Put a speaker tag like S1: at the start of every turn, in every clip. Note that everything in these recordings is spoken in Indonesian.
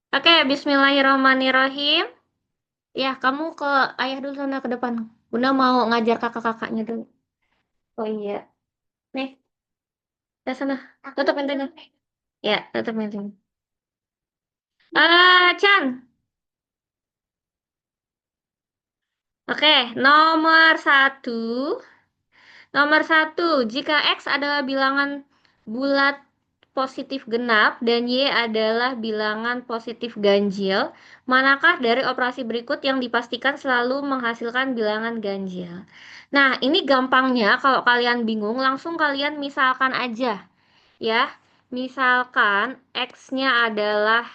S1: Oke, Bismillahirrahmanirrahim. Ya, kamu ke ayah dulu sana ke depan. Bunda mau ngajar kakak-kakaknya dulu. Oh iya. Nih, ke sana. Tutup pintunya. Ya, tutup pintunya. Chan. Oke, nomor satu. Nomor satu, jika X adalah bilangan bulat positif genap dan Y adalah bilangan positif ganjil, manakah dari operasi berikut yang dipastikan selalu menghasilkan bilangan ganjil? Nah, ini gampangnya kalau kalian bingung, langsung kalian misalkan aja ya. Misalkan X-nya adalah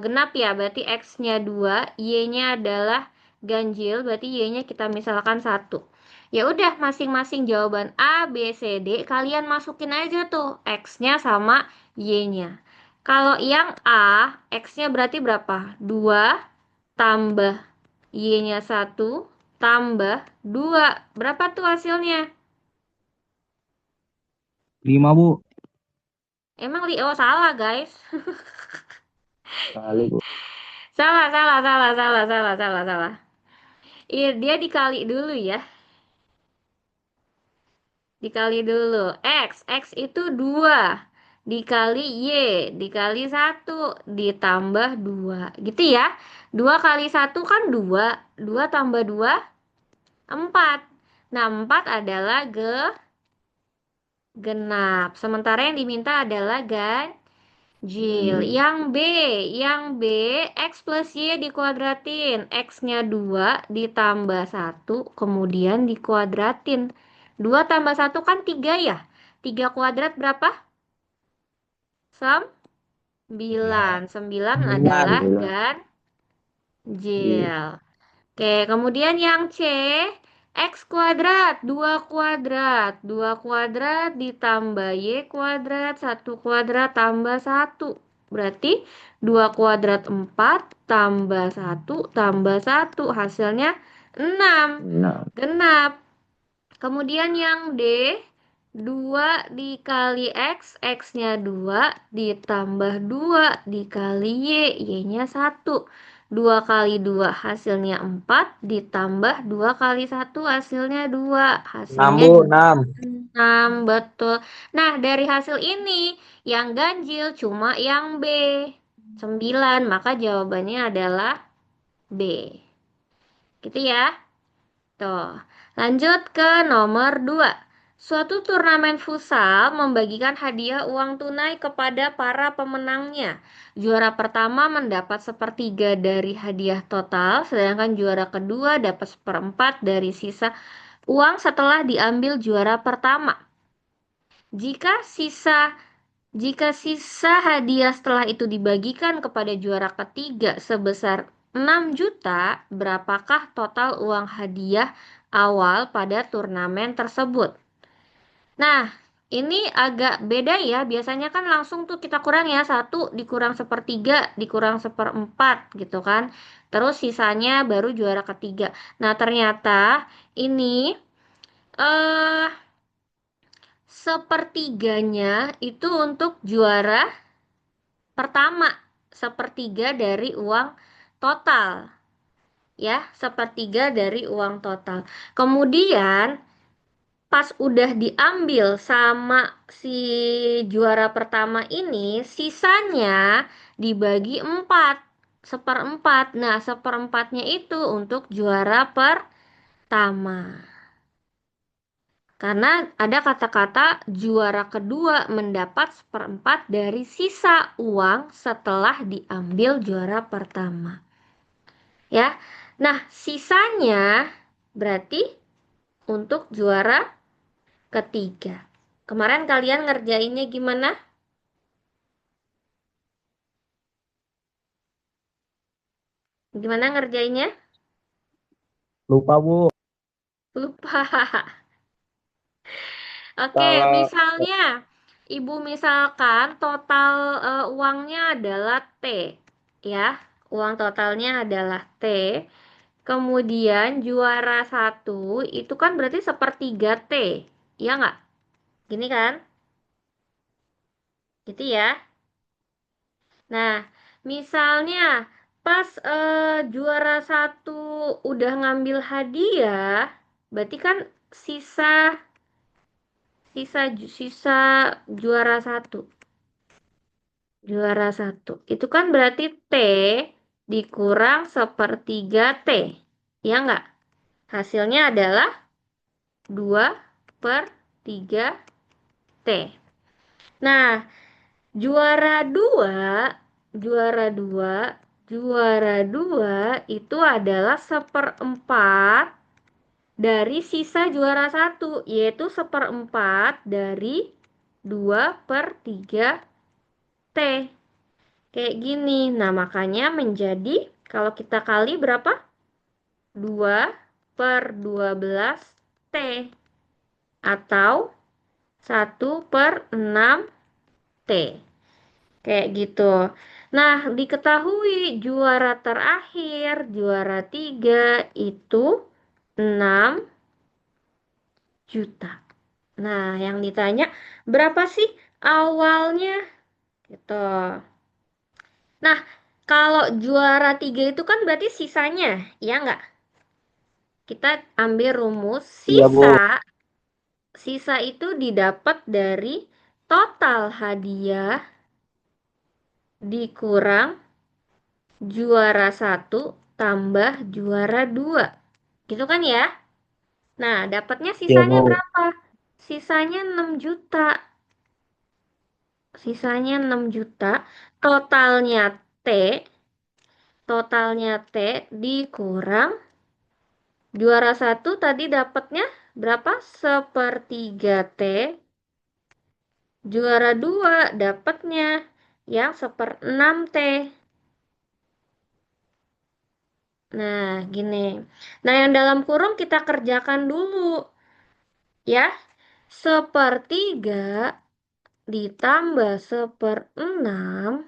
S1: genap ya, berarti X-nya 2, Y-nya adalah ganjil, berarti Y-nya kita misalkan 1. Ya udah, masing-masing jawaban A, B, C, D kalian masukin aja tuh X-nya sama Y-nya. Kalau yang A, X-nya berarti berapa? 2 tambah Y-nya 1 tambah 2. Berapa tuh hasilnya?
S2: 5 Bu.
S1: Emang Oh, salah guys.
S2: Kali Bu.
S1: Salah, salah, salah, salah, salah, salah, salah. Iya, dia dikali dulu ya. Dikali dulu. X itu 2. Dikali Y. Dikali 1. Ditambah 2. Gitu ya. 2 kali 1 kan 2. 2 tambah 2, 4. Nah, 4 adalah genap. Sementara yang diminta adalah Jil.
S2: Ganjil.
S1: Yang B, X plus Y dikuadratin. X-nya 2 ditambah 1, kemudian dikuadratin. 2 tambah 1 kan 3 ya? 3 kuadrat berapa? 9. 9
S2: 9
S1: adalah
S2: Bu. Iya.
S1: ganjil. Oke, kemudian yang C, X kuadrat, 2 kuadrat. 2 kuadrat ditambah Y kuadrat, 1 kuadrat tambah 1. Berarti 2 kuadrat 4 tambah 1 tambah 1. Hasilnya 6.
S2: Nah,
S1: Genap. Kemudian yang D, 2 dikali X, X-nya 2 ditambah 2 dikali Y, Y-nya 1. 2 kali 2 hasilnya 4 ditambah 2 kali 1 hasilnya 2.
S2: 6
S1: Hasilnya
S2: Bu,
S1: juga
S2: 6.
S1: 6, betul. Nah, dari hasil ini yang ganjil cuma yang B, 9, maka jawabannya adalah B. Gitu ya. Tuh, lanjut ke nomor 2. Suatu turnamen futsal membagikan hadiah uang tunai kepada para pemenangnya. Juara pertama mendapat sepertiga dari hadiah total, sedangkan juara kedua dapat seperempat dari sisa uang setelah diambil juara pertama. Jika sisa jika sisa hadiah setelah itu dibagikan kepada juara ketiga sebesar 6 juta, berapakah total uang hadiah awal pada turnamen tersebut? Nah, ini agak beda ya. Biasanya kan langsung tuh kita kurang ya. Satu dikurang sepertiga, dikurang seperempat gitu kan. Terus sisanya baru juara ketiga. Nah, ternyata ini eh sepertiganya itu untuk juara pertama, sepertiga dari uang total, ya, sepertiga dari uang total. Kemudian, pas udah diambil sama si juara pertama ini, sisanya dibagi 4, seperempat. Nah, seperempatnya itu untuk juara pertama. Karena ada kata-kata juara kedua mendapat seperempat dari sisa uang setelah diambil juara pertama. Ya. Nah, sisanya berarti untuk juara ketiga. Kemarin kalian ngerjainnya gimana? Gimana ngerjainnya?
S2: lupa Bu.
S1: Lupa. Oke,
S2: Kalau
S1: misalnya Ibu misalkan total uangnya adalah T, ya. Uang totalnya adalah T. Kemudian juara satu itu kan berarti sepertiga T, ya nggak? Gini kan? Gitu ya. Nah, misalnya pas juara satu udah ngambil hadiah, berarti kan sisa sisa juara satu. Juara satu. Itu kan berarti T dikurang sepertiga T. Ya nggak? Hasilnya adalah 2/3 T. Nah, juara dua, juara dua, juara dua itu adalah seperempat dari sisa juara satu, yaitu seperempat dari 2/3 T. Kayak gini. Nah, makanya menjadi, kalau kita kali berapa? 2/12 T. Atau 1/6 T. Kayak gitu. Nah, diketahui juara terakhir, juara 3 itu 6 juta. Nah, yang ditanya berapa sih awalnya? Gitu. Nah, kalau juara 3 itu kan berarti sisanya, ya nggak? Kita ambil rumus
S2: Iya, Bu.
S1: sisa. Sisa itu didapat dari total hadiah dikurang juara satu tambah juara 2. Gitu kan ya? Nah, dapatnya
S2: Iya,
S1: sisanya
S2: Bu.
S1: berapa? Sisanya 6 juta. Sisanya 6 juta. Totalnya T. Totalnya T dikurang juara satu tadi dapatnya berapa? Sepertiga T. Juara 2 dapatnya yang 1/6 T. Nah, gini. Nah, yang dalam kurung kita kerjakan dulu. Ya, sepertiga ditambah 1/6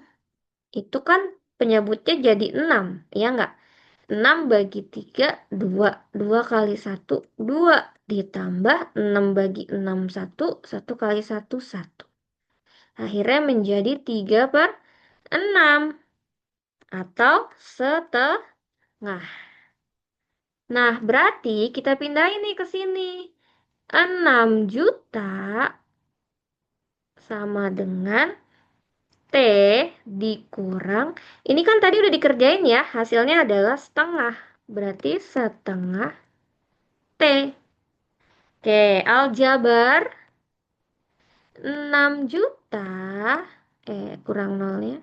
S1: itu kan penyebutnya jadi 6, ya nggak? 6 bagi 3, 2. 2 kali satu 2. Ditambah 6 bagi 6, satu. 1 kali satu 1. Akhirnya menjadi 3/6 atau setengah. Nah, berarti kita pindahin nih ke sini. 6 juta sama dengan T dikurang. Ini kan tadi udah dikerjain ya. Hasilnya adalah setengah. Berarti setengah T. Oke, aljabar 6 juta. Kurang nolnya.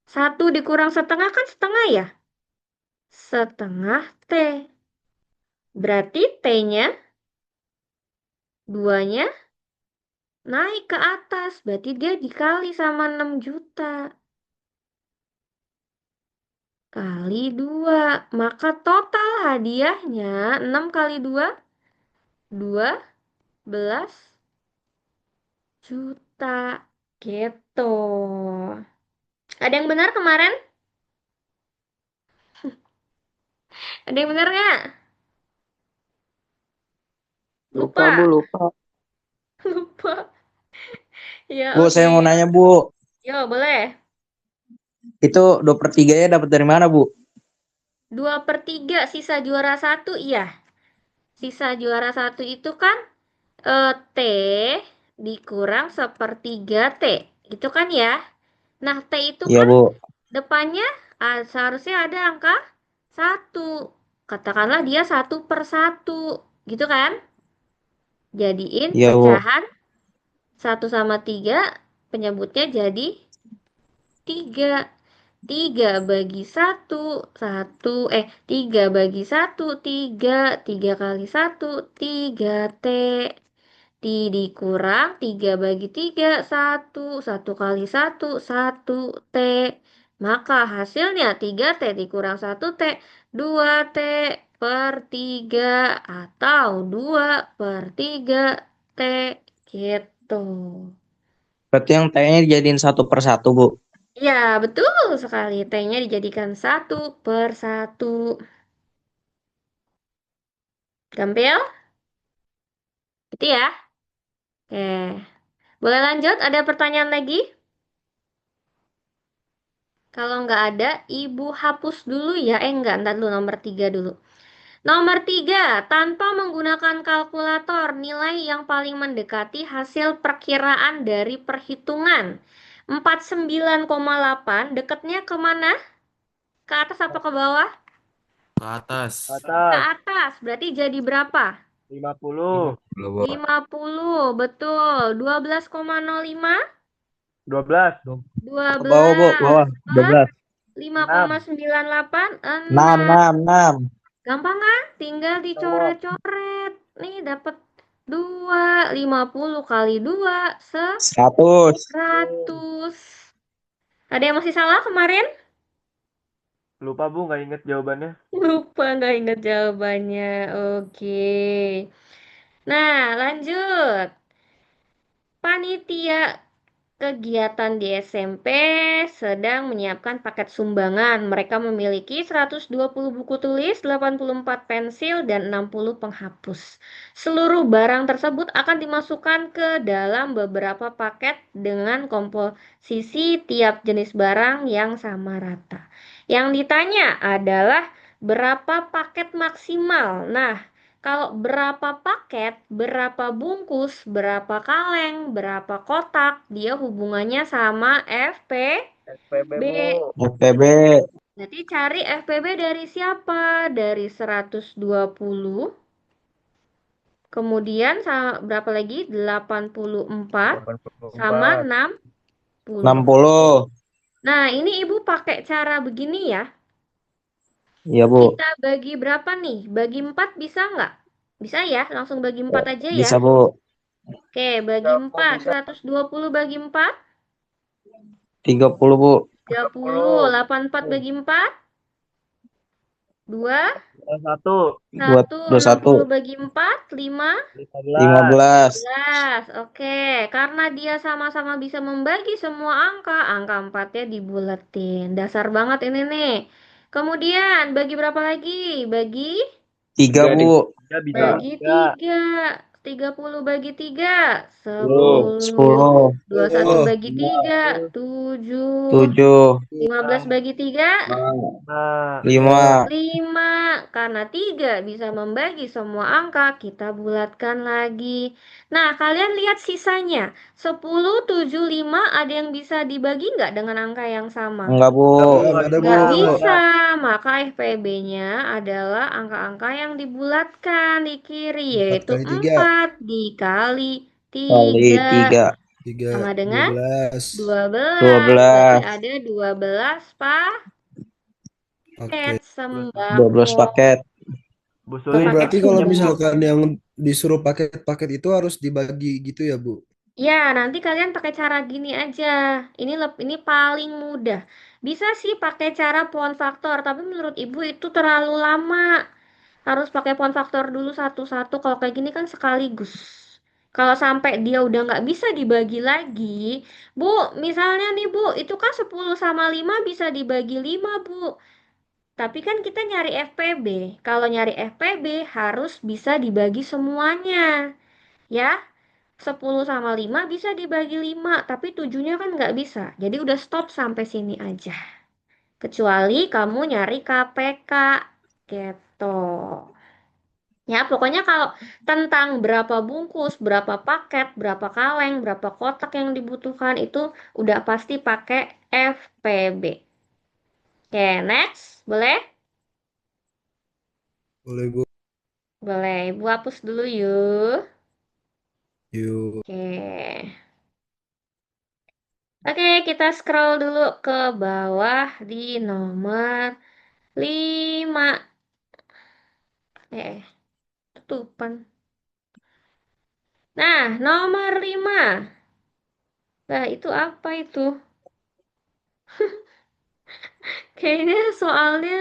S1: Satu dikurang setengah kan setengah ya? Setengah T. Berarti T-nya, duanya naik ke atas. Berarti dia dikali sama 6 juta. Kali 2. Maka total hadiahnya 6 kali 2, 12 juta. Gitu. Ada yang benar kemarin? Ada yang benar nggak?
S2: Lupa, Bu,
S1: Lupa.
S2: lupa.
S1: Lupa. Ya
S2: Bu, saya
S1: oke.
S2: mau nanya, Bu.
S1: Yo, boleh.
S2: Itu 2/3-nya dapat dari mana, Bu?
S1: 2/3 sisa juara satu, iya. Sisa juara satu itu kan T dikurang sepertiga T. Gitu kan ya? Nah, T itu
S2: Iya,
S1: kan
S2: Bu.
S1: depannya seharusnya ada angka satu. Katakanlah dia 1/1. Gitu kan? Jadiin
S2: Iya, Bu.
S1: pecahan 1 sama 3. Penyebutnya jadi 3. 3 bagi satu, 3 bagi satu, 3. 3 kali satu, 3 T. T dikurang 3 bagi 3, 1. 1 kali satu, 1 T. Maka hasilnya 3T dikurang 1T, 2T per 3 atau 2/3 T. Gitu.
S2: Berarti yang T-nya dijadiin 1/1, Bu.
S1: Ya, betul sekali. T-nya dijadikan 1/1. Gampil? Itu ya. Oke. Boleh lanjut? Ada pertanyaan lagi? Kalau nggak ada, Ibu hapus dulu ya. Enggak, ntar dulu nomor 3 dulu. Nomor 3, tanpa menggunakan kalkulator, nilai yang paling mendekati hasil perkiraan dari perhitungan. 49,8 dekatnya kemana? Ke atas apa ke bawah?
S3: Ke atas.
S1: Ke
S4: Atas.
S1: atas, berarti jadi berapa?
S4: 50.
S3: 50, Bu.
S1: 50, betul. 12,05,
S4: 12.
S2: Ke bawah, Bu,
S1: 12.
S2: bawah. 12.
S4: 6.
S1: 5,98,
S2: 6,
S1: 6.
S2: 6, 6.
S1: Gampang kan? Tinggal
S4: Nomor.
S1: dicoret-coret. Nih dapat 2, 50 kali 2,
S2: 100.
S1: 100. Ada yang masih salah kemarin?
S4: Lupa Bu, nggak inget jawabannya.
S1: Lupa, nggak ingat jawabannya. Oke. Nah, lanjut. Panitia kegiatan di SMP sedang menyiapkan paket sumbangan. Mereka memiliki 120 buku tulis, 84 pensil, dan 60 penghapus. Seluruh barang tersebut akan dimasukkan ke dalam beberapa paket dengan komposisi tiap jenis barang yang sama rata. Yang ditanya adalah berapa paket maksimal. Nah, kalau berapa paket, berapa bungkus, berapa kaleng, berapa kotak, dia hubungannya sama
S4: SPB
S1: FP.
S4: Bu.
S2: FPB.
S1: Jadi cari FPB dari siapa? Dari 120. Kemudian berapa lagi? 84 sama
S4: 84.
S1: 60.
S2: 60.
S1: Nah, ini Ibu pakai cara begini ya.
S2: Iya, Bu.
S1: Kita bagi berapa nih? Bagi 4 bisa nggak? Bisa ya, langsung bagi 4 aja ya.
S2: Bisa, Bu.
S1: Oke, bagi 4. 120 bagi 4.
S2: 30, Bu.
S1: 30,
S4: 30.
S1: 84 bagi 4, 2,
S4: 1.
S1: 1,
S2: 21.
S1: 60 bagi 4, 5,
S4: 15.
S2: 15.
S1: 15. Oke, karena dia sama-sama bisa membagi semua angka, angka 4-nya dibuletin. Dasar banget ini nih. Kemudian, bagi berapa lagi? Bagi
S2: 3, Bu.
S4: Ya bisa
S1: bagi
S4: 3.
S1: 3. 30 bagi 3,
S4: 10.
S1: 10.
S2: 10.
S1: 21
S3: Oh,
S1: bagi 3, 7.
S2: 7.
S1: 15 bagi 3,
S4: Nah.
S2: 5.
S1: 5. Karena 3 bisa membagi semua angka, kita bulatkan lagi. Nah, kalian lihat sisanya. 10, 7, 5 ada yang bisa dibagi nggak dengan angka yang sama?
S2: Enggak, Bu.
S3: nggak ada, Bu.
S1: Nggak bisa, maka FPB-nya adalah angka-angka yang dibulatkan di kiri,
S3: 4
S1: yaitu
S3: kali 3.
S1: 4 dikali
S2: Kali
S1: 3.
S2: 3.
S3: 3,
S1: Sama dengan
S3: 12.
S1: 12. Berarti
S2: 12.
S1: ada 12 paket
S3: Oke.
S2: 12
S1: sembako.
S2: paket.
S4: Bu
S3: Oh,
S4: Suli
S1: Paket
S3: berarti kalau
S4: pinjam Bu.
S1: sembako.
S3: misalkan yang disuruh paket-paket itu harus dibagi gitu ya, Bu?
S1: Ya, nanti kalian pakai cara gini aja. Ini paling mudah. Bisa sih pakai cara pohon faktor, tapi menurut Ibu itu terlalu lama. Harus pakai pohon faktor dulu satu-satu. Kalau kayak gini kan sekaligus. Kalau sampai dia udah nggak bisa dibagi lagi, Bu, misalnya nih Bu, itu kan 10 sama 5 bisa dibagi 5 Bu. Tapi kan kita nyari FPB. Kalau nyari FPB harus bisa dibagi semuanya. Ya, 10 sama 5 bisa dibagi 5, tapi 7-nya kan nggak bisa. Jadi udah stop sampai sini aja. Kecuali kamu nyari KPK. Gitu. Ya, pokoknya kalau tentang berapa bungkus, berapa paket, berapa kaleng, berapa kotak yang dibutuhkan itu udah pasti pakai FPB. Oke, next. Boleh?
S3: Boleh, Bu.
S1: Boleh. Ibu hapus dulu yuk.
S3: Yuk.
S1: Oke. Oke, kita scroll dulu ke bawah di nomor 5. Tutupan. Nah, nomor 5. Nah, itu apa itu? Kayaknya soalnya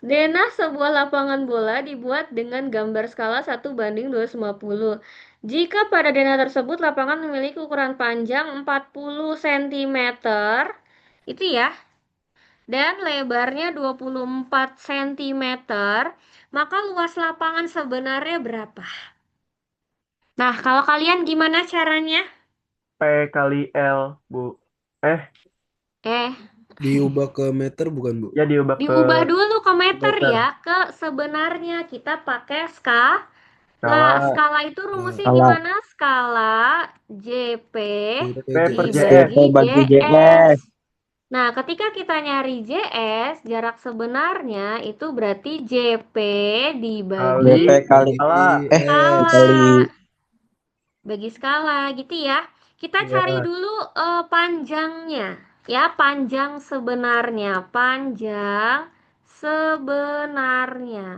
S1: denah sebuah lapangan bola dibuat dengan gambar skala 1:250. Jika pada denah tersebut lapangan memiliki ukuran panjang 40 cm, itu ya, dan lebarnya 24 cm, maka luas lapangan sebenarnya berapa? Nah, kalau kalian gimana caranya?
S4: P kali L Bu. Eh.
S1: Eh,
S3: Diubah ke meter bukan, Bu?
S4: Ya diubah ke
S1: Diubah dulu ke meter
S4: meter.
S1: ya, ke sebenarnya kita pakai skala.
S4: Skala
S1: Skala itu
S3: Nah,
S1: rumusnya
S2: Skala
S1: gimana? Skala JP
S3: JP
S4: P per
S2: JP
S1: dibagi
S4: JS.
S2: bagi
S1: JS.
S2: JS.
S1: Nah, ketika kita nyari JS, jarak sebenarnya itu berarti JP dibagi
S2: JP
S4: Kali
S2: kali
S4: skala.
S3: S.
S2: kali
S1: skala. Bagi skala gitu ya. Kita cari
S4: Ya.
S1: dulu panjangnya. Ya, panjang sebenarnya. Panjang sebenarnya.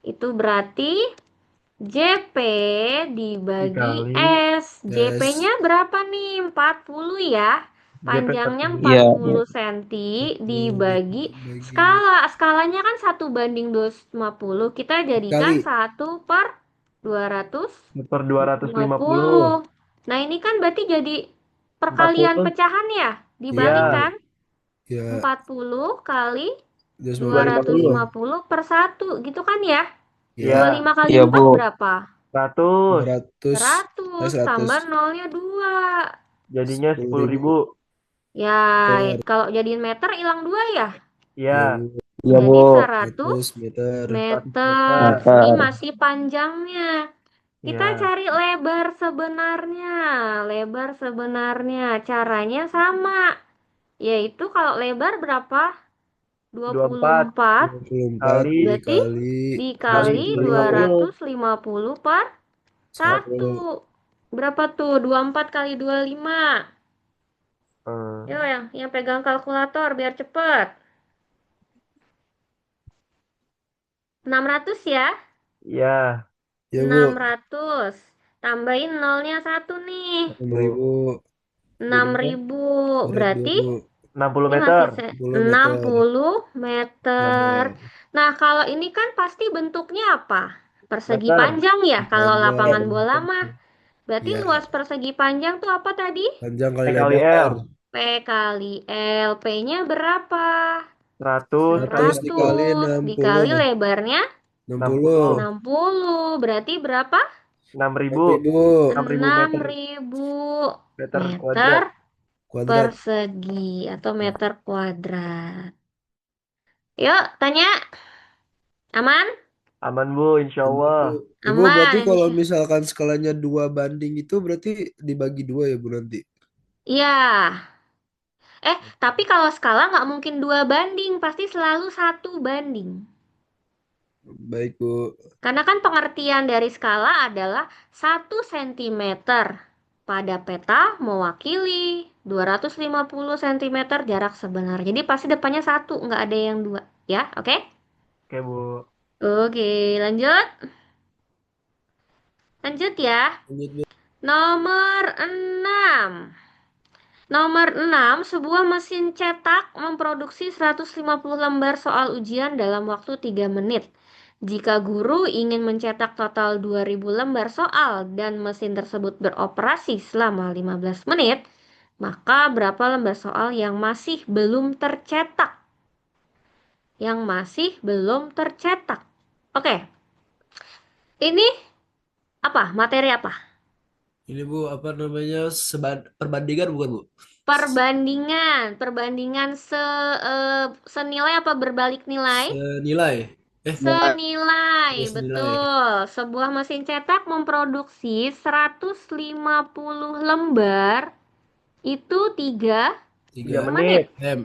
S1: Itu berarti JP dibagi
S4: Dikali
S1: S.
S3: S.
S1: JP-nya berapa nih? 40 ya.
S4: JP
S1: Panjangnya
S4: 40.
S2: iya
S1: 40 cm
S3: 40
S1: dibagi
S3: dibagi
S1: skala. Skalanya kan 1:250. Kita jadikan
S3: dikali.
S4: 1 per 250.
S1: 1/250. Nah, ini kan berarti jadi perkalian
S4: 40.
S1: pecahan ya.
S3: Iya,
S4: Ya.
S1: Dibalikan
S3: ya.
S1: 40 kali
S3: 250.
S4: 250.
S1: 250 per 1 gitu kan ya.
S3: Ya,
S4: Ya.
S1: 25 kali
S2: iya
S1: 4
S2: Bu.
S1: berapa?
S4: 100.
S3: 200.
S1: 100
S3: 100
S1: tambah nolnya 2.
S4: Jadinya
S3: 10
S4: 10.000.
S3: ribu
S1: Ya,
S3: meter.
S1: kalau jadiin meter hilang 2 ya.
S3: Ya,
S4: Ya.
S3: Bu.
S2: Iya Bu.
S1: Jadi 100
S3: 100 meter.
S4: 100
S1: meter.
S4: meter.
S1: Ini
S2: Meter.
S1: masih panjangnya. Kita
S4: Ya.
S1: cari lebar sebenarnya. Lebar sebenarnya caranya sama. Yaitu kalau lebar berapa?
S4: 24
S1: 24.
S3: 24
S4: kali
S1: Berarti
S3: dikali
S4: kali
S1: dikali
S4: 250.
S1: 250 per 1.
S3: 1.
S1: Berapa tuh? 24 kali 25.
S4: Hmm.
S1: Yo, yang pegang kalkulator biar cepet. 600 ya.
S4: Ya.
S3: Ya,
S1: enam
S3: Bu.
S1: ratus Tambahin nolnya 1 nih.
S3: 6.000
S1: enam
S4: Jadinya
S1: ribu
S3: berat
S1: Berarti
S3: 20.
S4: 60
S1: ini masih
S4: meter.
S3: 10
S1: enam
S3: meter.
S1: puluh meter.
S3: Lebar.
S1: Nah, kalau ini kan pasti bentuknya apa? Persegi
S4: Meter.
S1: panjang ya. Kalau lapangan
S3: Panjang.
S1: bola mah. Berarti luas
S3: Ya,
S1: persegi panjang tuh apa tadi?
S3: panjang
S4: P
S3: kali
S4: kali
S3: lebar.
S4: L.
S1: P kali L. P-nya berapa?
S4: 100 kali
S3: 100 dikali
S1: 100
S3: 60.
S1: dikali lebarnya
S3: 60.
S4: 60.
S1: 60. Berarti berapa?
S4: 6.000.
S3: 6.000
S4: 6.000
S1: enam
S4: meter.
S1: ribu
S4: Meter
S1: meter
S4: kuadrat.
S3: kuadrat.
S1: persegi atau
S3: Ya,
S1: meter kuadrat. Yuk, tanya. Aman?
S4: Aman Bu, insya
S3: benar, Bu.
S4: Allah.
S3: Ibu berarti
S1: Aman,
S3: kalau
S1: insya.
S3: misalkan skalanya 2 banding itu berarti dibagi 2 ya, Bu, nanti?
S1: Iya. Tapi kalau skala nggak mungkin 2 banding, pasti selalu 1 banding.
S3: Baik, Bu.
S1: Karena kan pengertian dari skala adalah 1 cm pada peta mewakili 250 cm jarak sebenar. Jadi pasti depannya 1, nggak ada yang 2. Ya, oke?
S4: Oke Bu.
S1: Oke, lanjut. Lanjut ya.
S3: Lanjut, Bu.
S1: Nomor 6. Nomor 6, sebuah mesin cetak memproduksi 150 lembar soal ujian dalam waktu 3 menit. Jika guru ingin mencetak total 2.000 lembar soal dan mesin tersebut beroperasi selama 15 menit, maka berapa lembar soal yang masih belum tercetak? Yang masih belum tercetak. Oke, ini apa? Materi apa?
S3: Ini, Bu, apa namanya? Perbandingan bukan, Bu?
S1: Perbandingan senilai apa berbalik nilai?
S3: Senilai. Bukan.
S1: Senilai,
S3: Ya, senilai.
S1: betul. Sebuah mesin cetak memproduksi 150 lembar itu 3
S4: 3
S3: 3
S1: menit.
S4: menit.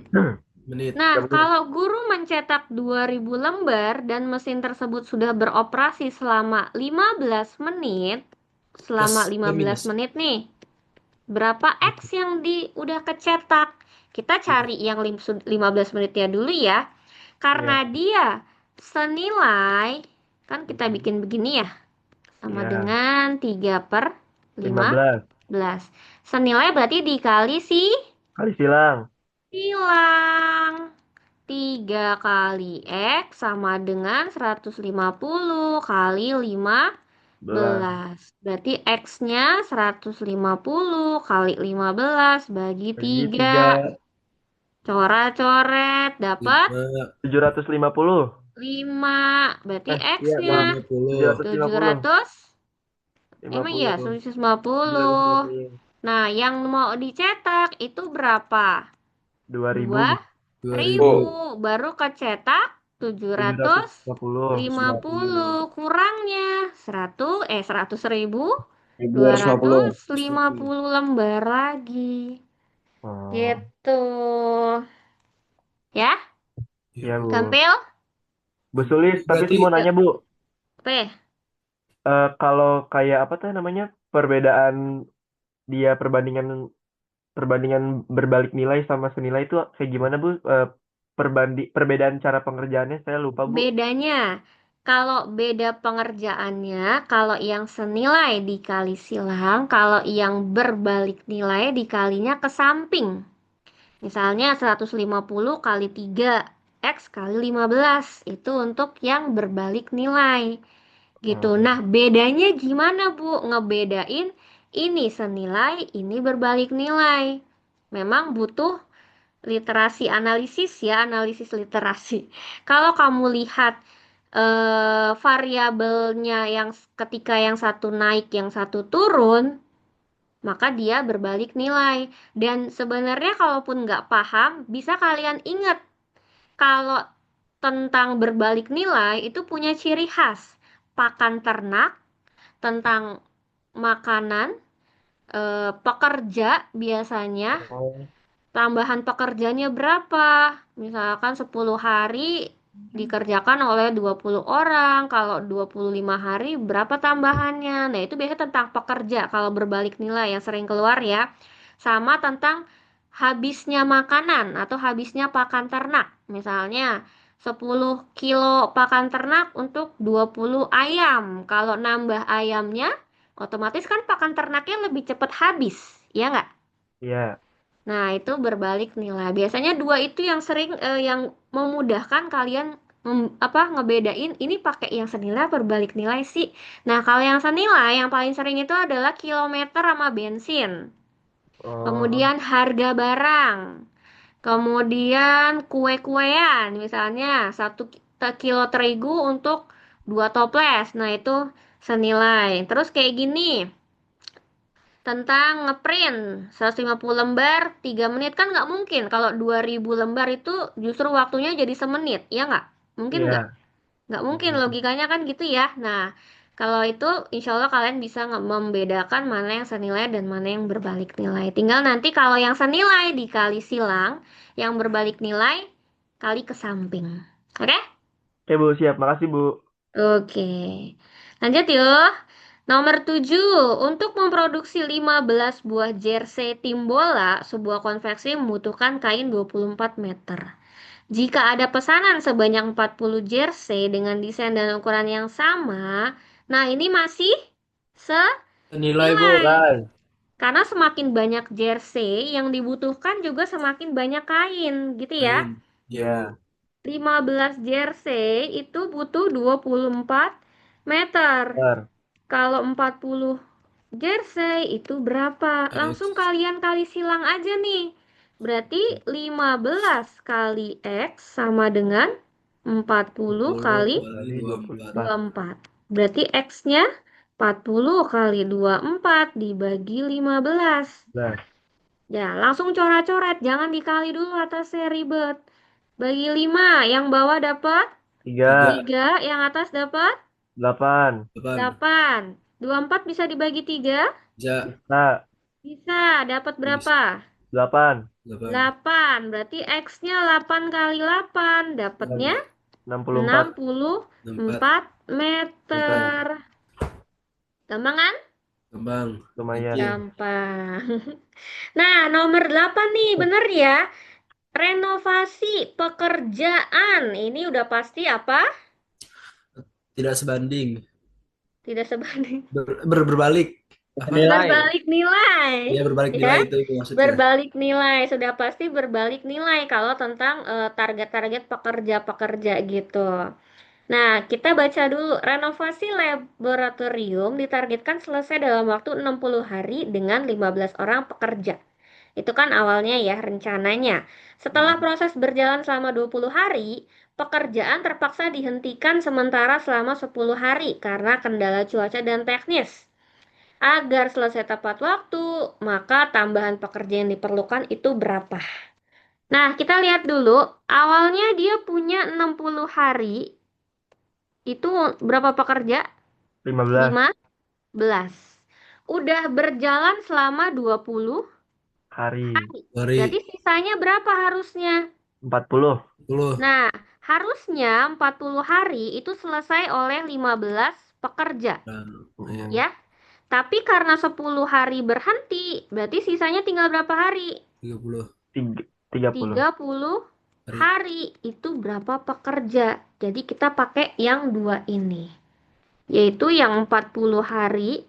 S3: menit.
S1: Nah,
S4: 3 menit.
S1: kalau guru mencetak 2.000 lembar dan mesin tersebut sudah beroperasi selama 15 menit, selama
S3: Plus,
S1: 15
S3: minus.
S1: menit nih, berapa X yang udah kecetak? Kita cari yang 15 menitnya dulu ya. Karena
S4: Ya.
S1: dia senilai, kan kita bikin begini ya, sama
S4: Ya.
S1: dengan 3 per
S4: 15
S1: 15. Senilai berarti dikali
S4: kali silang.
S1: silang. 3 kali X sama dengan 150 kali
S4: 11.
S1: 15. Berarti X-nya 150 kali 15 bagi
S4: Bagi
S1: 3.
S4: 3.
S1: Coret-coret, dapat
S3: 5,
S4: 750.
S1: 5. Berarti
S4: Iya
S1: X-nya
S4: Bang.
S3: 50.
S4: 750.
S1: 700. Emang iya,
S4: 50.
S1: 750.
S4: 750.
S1: Nah, yang mau dicetak itu berapa?
S4: 2000.
S1: 2.000.
S3: 2000.
S1: Baru kecetak
S4: 750.
S1: 750. Kurangnya 100.000
S2: 250.
S1: 250 lembar lagi.
S4: Oh,
S1: Gitu. Ya,
S4: iya Bu.
S1: Gampil?
S4: Bu Sulis, tapi
S3: Berarti
S4: sih mau nanya Bu,
S1: P.
S4: kalau kayak apa tuh namanya perbedaan dia perbandingan perbandingan berbalik nilai sama senilai itu kayak gimana Bu? Perbedaan cara pengerjaannya saya lupa Bu.
S1: Bedanya, kalau beda pengerjaannya, kalau yang senilai dikali silang, kalau yang berbalik nilai dikalinya ke samping. Misalnya 150 kali 3 X kali 15. Itu untuk yang berbalik nilai. Gitu.
S4: Hmm.
S1: Nah, bedanya gimana, Bu? Ngebedain ini senilai, ini berbalik nilai. Memang butuh literasi analisis ya, analisis literasi. Kalau kamu lihat variabelnya yang ketika yang satu naik, yang satu turun, maka dia berbalik nilai. Dan sebenarnya kalaupun nggak paham, bisa kalian ingat kalau tentang berbalik nilai itu punya ciri khas. Pakan ternak, tentang makanan, pekerja biasanya
S4: Oh,
S1: tambahan pekerjanya berapa? Misalkan 10 hari dikerjakan oleh 20 orang, kalau 25 hari berapa tambahannya? Nah, itu biasanya tentang pekerja kalau berbalik nilai yang sering keluar ya. Sama tentang habisnya makanan atau habisnya pakan ternak. Misalnya 10 kilo pakan ternak untuk 20 ayam. Kalau nambah ayamnya, otomatis kan pakan ternaknya lebih cepat habis, ya nggak?
S4: iya.
S1: Nah, itu berbalik nilai. Biasanya dua itu yang sering yang memudahkan kalian ngebedain ini pakai yang senilai berbalik nilai sih. Nah, kalau yang senilai yang paling sering itu adalah kilometer sama bensin.
S4: Oh,
S1: Kemudian harga barang. Kemudian kue-kuean, misalnya 1 kilo terigu untuk 2 toples. Nah, itu senilai. Terus kayak gini tentang ngeprint 150 lembar 3 menit kan nggak mungkin kalau 2000 lembar itu justru waktunya jadi semenit ya nggak mungkin
S4: iya.
S1: nggak mungkin logikanya kan gitu ya. Nah, kalau itu insya Allah kalian bisa membedakan mana yang senilai dan mana yang berbalik nilai. Tinggal nanti kalau yang senilai dikali silang, yang berbalik nilai kali ke samping. Oke?
S4: Oke Bu, siap. Makasih Bu.
S1: Oke, lanjut yuk. Nomor 7, untuk memproduksi 15 buah jersey tim bola, sebuah konveksi membutuhkan kain 24 meter. Jika ada pesanan sebanyak 40 jersey dengan desain dan ukuran yang sama, nah ini masih
S3: Nilai, Bu.
S1: senilai.
S4: Nilai.
S1: Karena semakin banyak jersey yang dibutuhkan juga semakin banyak kain, gitu ya.
S3: Lain. Ya.
S1: 15 jersey itu butuh 24 meter.
S4: Benar.
S1: Kalau 40 jersey itu berapa? Langsung
S3: X.
S1: kalian kali silang aja nih. Berarti 15 kali X sama dengan 40
S3: 10
S1: kali
S3: kali
S4: Kali
S3: 24.
S4: 24.
S1: 24. Berarti X-nya 40 kali 24 dibagi 15.
S4: Nah,
S1: Ya, langsung coret-coret. Jangan dikali dulu atasnya ribet. Bagi 5, yang bawah dapat
S4: 3,
S3: 3.
S1: 3, yang atas dapat
S4: 8.
S3: 8.
S1: 8. 24 bisa dibagi 3?
S3: Bisa.
S4: Bisa.
S1: Bisa. Dapat
S3: Bisa.
S1: berapa?
S4: 8.
S3: 8.
S1: 8. Berarti X-nya 8 kali 8. Dapatnya
S4: 64.
S3: 4.
S1: 64 meter. Gampang kan?
S3: Kembang. Thank
S4: Lumayan.
S3: you.
S1: Gampang. Nah, nomor 8 nih, bener ya. Renovasi pekerjaan. Ini udah pasti apa?
S3: Tidak sebanding.
S1: Tidak sebanding.
S3: Berbalik. Apa?
S2: Nilai.
S1: Berbalik nilai.
S3: Ya, berbalik
S1: Ya.
S3: nilai itu maksudnya.
S1: Berbalik nilai, sudah pasti berbalik nilai kalau tentang target-target pekerja-pekerja gitu. Nah, kita baca dulu. Renovasi laboratorium ditargetkan selesai dalam waktu 60 hari dengan 15 orang pekerja. Itu kan awalnya ya, rencananya. Setelah proses berjalan selama 20 hari, pekerjaan terpaksa dihentikan sementara selama 10 hari karena kendala cuaca dan teknis. Agar selesai tepat waktu, maka tambahan pekerja yang diperlukan itu berapa? Nah, kita lihat dulu. Awalnya dia punya 60 hari. Itu berapa pekerja?
S4: 15
S1: 15. Udah berjalan selama 20
S4: hari.
S1: hari.
S3: Hari
S1: Berarti sisanya berapa harusnya?
S4: 40.
S3: 10.
S1: Nah, harusnya 40 hari itu selesai oleh 15 pekerja,
S3: Ya,
S1: ya. Tapi karena 10 hari berhenti, berarti sisanya tinggal berapa hari?
S3: 30
S4: 30.
S1: 30
S3: hari.
S1: hari. Itu berapa pekerja? Jadi kita pakai yang dua ini, yaitu yang 40 hari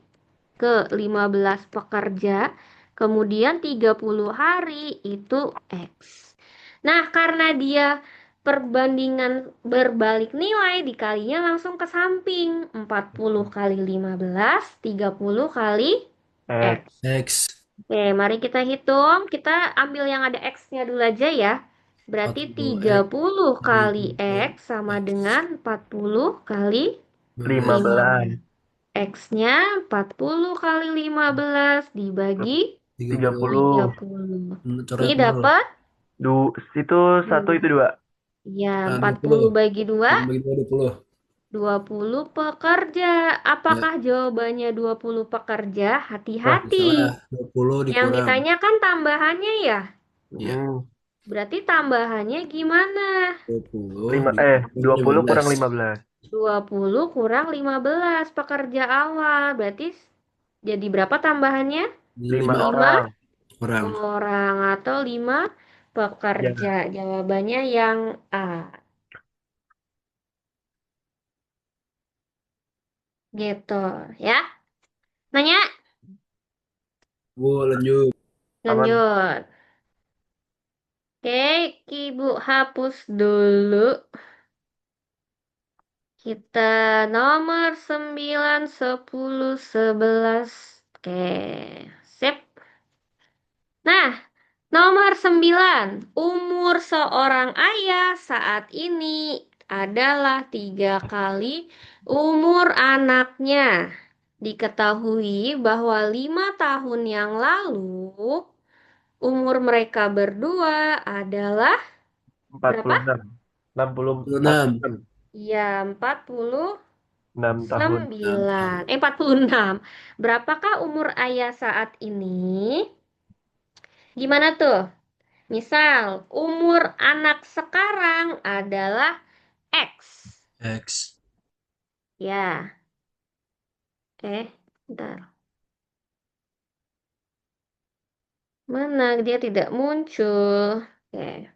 S1: ke 15 pekerja, kemudian 30 hari itu X. Nah, karena dia perbandingan berbalik nilai, dikalinya langsung ke samping. 40 kali 15, 30 kali
S4: X.
S1: X.
S3: X
S1: Oke, mari kita hitung. Kita ambil yang ada X-nya dulu aja ya. Berarti
S3: 40 X
S1: 30 kali X sama
S3: X
S1: dengan 40 kali
S4: 15.
S1: 15. X-nya 40 kali 15 dibagi
S3: 30.
S4: 30.
S1: 30. Ini
S3: Coret 0.
S1: dapat
S4: Itu satu, itu 2.
S1: ya
S3: Nah,
S1: 40 bagi 2,
S3: 20 bagi 2 20.
S1: 20 pekerja.
S3: Ya.
S1: Apakah jawabannya 20 pekerja?
S4: Wah,
S1: Hati-hati.
S3: Salah. 20
S1: Yang
S3: dikurang.
S1: ditanyakan tambahannya ya.
S3: Ya.
S1: Berarti tambahannya gimana?
S3: 20
S4: 20 kurang
S3: 15.
S4: 15.
S1: 20 kurang 15 pekerja awal. Berarti jadi berapa tambahannya?
S4: 5
S3: 5
S1: 5
S4: orang.
S3: orang.
S1: orang atau 5 pekerja.
S4: Ya.
S1: Jawabannya yang A. Gitu ya. Nanya?
S3: Bu, lanjut.
S4: Aman.
S1: Lanjut. Oke, Ibu hapus dulu. Kita nomor 9, 10, 11. Oke, sip. Nah, nomor 9. Umur seorang ayah saat ini adalah 3 kali umur anaknya. Diketahui bahwa 5 tahun yang lalu umur mereka berdua adalah berapa?
S4: 46.
S3: 6
S4: 61.
S1: Ya, 49.
S4: 6 tahun.
S1: 46. Berapakah umur ayah saat ini? Gimana tuh? Misal, umur anak sekarang adalah X.
S3: X.
S1: Ya, bentar. Mana dia tidak muncul? Oke.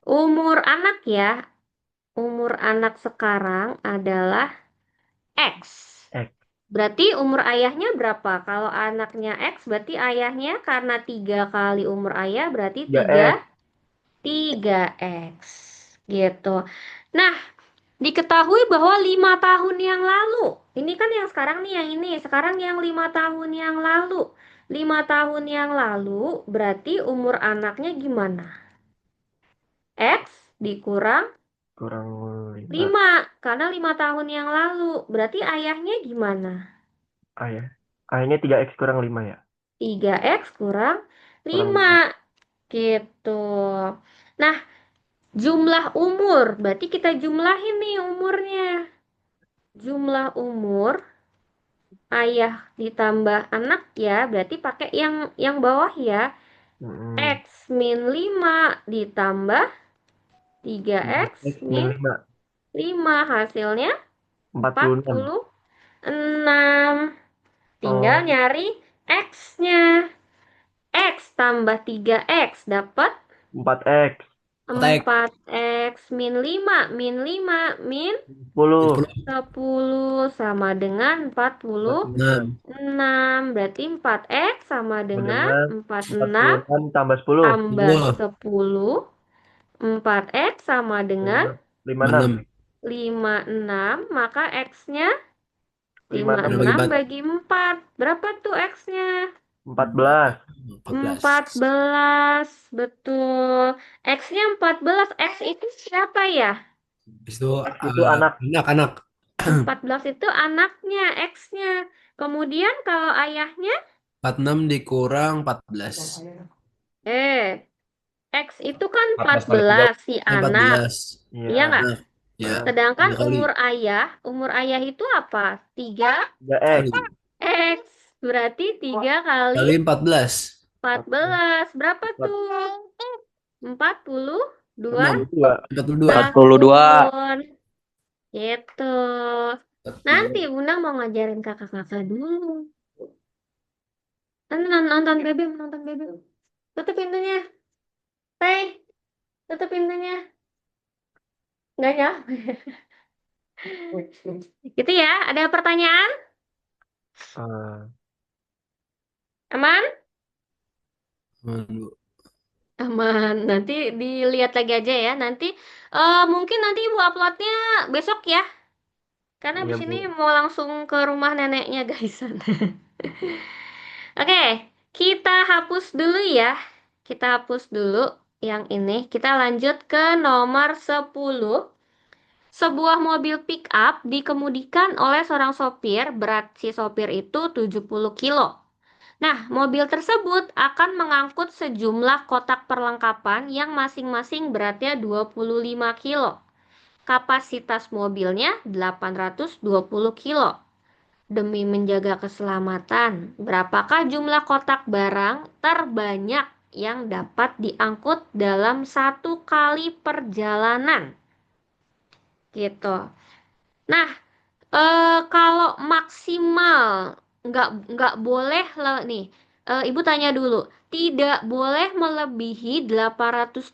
S1: Umur anak ya, umur anak sekarang adalah X.
S4: X.
S1: Berarti umur ayahnya berapa? Kalau anaknya X, berarti ayahnya karena 3 kali umur ayah, berarti 3
S4: 3X.
S1: 3X. Gitu. Nah, diketahui bahwa 5 tahun yang lalu, ini kan yang sekarang nih yang ini, sekarang yang 5 tahun yang lalu. 5 tahun yang lalu berarti umur anaknya gimana? X dikurang
S4: Kurang 5.
S1: 5, karena 5 tahun yang lalu. Berarti ayahnya gimana?
S4: Ya. Ayahnya 3X kurang 5 ya.
S1: 3X kurang
S4: Kurang
S1: 5.
S4: 5.
S1: Gitu. Nah, jumlah umur, berarti kita jumlahin nih umurnya. Jumlah umur ayah ditambah anak ya, berarti pakai yang bawah ya.
S4: Mm-mm.
S1: X min 5 ditambah 3X
S4: X min
S1: min
S4: 5.
S1: 5 hasilnya
S4: 46.
S1: 46. Tinggal
S4: Oh,
S1: nyari X-nya. X tambah 3X dapat
S4: 4X.
S3: 4X.
S1: 4X min 5 min 5 min
S4: 10.
S1: 10 sama dengan 46.
S3: 6
S1: Berarti 4X sama dengan
S4: Dengan
S1: 46
S4: 46 tambah 10.
S1: tambah
S3: 10
S1: 10. 4X sama dengan
S4: 56.
S1: 56. Maka X-nya
S4: 56
S3: bagi
S1: 56
S3: 4
S1: bagi 4. Berapa tuh X-nya?
S4: 14.
S3: 14.
S1: 14. Betul. X-nya 14. X itu siapa ya?
S3: Itu
S4: Itu anak.
S3: anak-anak
S1: 14 itu anaknya, X-nya. Kemudian kalau ayahnya
S3: 46 dikurang 14.
S1: eh X itu kan
S5: 14 kali 3.
S1: 14 si anak.
S5: 14.
S1: Iya
S4: Iya.
S1: nggak?
S5: Nah, ya,
S1: Sedangkan
S5: 3 kali.
S1: umur ayah itu apa? 3
S4: Udah
S5: Kali.
S1: X. Berarti 3 kali
S5: Kali 14.
S1: 14. Berapa tuh? 42
S4: dua.
S5: 42.
S2: 42.
S1: tahun. Gitu. Nanti Bunda mau ngajarin kakak-kakak dulu. Nanti nonton BB. Tutup pintunya. Teh, tutup pintunya. Nggak ya? Gitu ya. Ada pertanyaan?
S4: Eh,
S1: Aman?
S5: Bu.
S1: Aman. Nanti dilihat lagi aja ya. Nanti mungkin nanti Ibu uploadnya besok ya. Karena
S4: iya
S1: abis
S4: Bu.
S1: ini mau langsung ke rumah neneknya guys. Oke, kita hapus dulu ya. Kita hapus dulu yang ini. Kita lanjut ke nomor 10. Sebuah mobil pick up dikemudikan oleh seorang sopir. Berat si sopir itu 70 kilo. Nah, mobil tersebut akan mengangkut sejumlah kotak perlengkapan yang masing-masing beratnya 25 kilo. Kapasitas mobilnya 820 kilo. Demi menjaga keselamatan, berapakah jumlah kotak barang terbanyak yang dapat diangkut dalam satu kali perjalanan? Gitu. Nah, kalau maksimal nggak boleh nih. Ibu tanya dulu, tidak boleh melebihi 820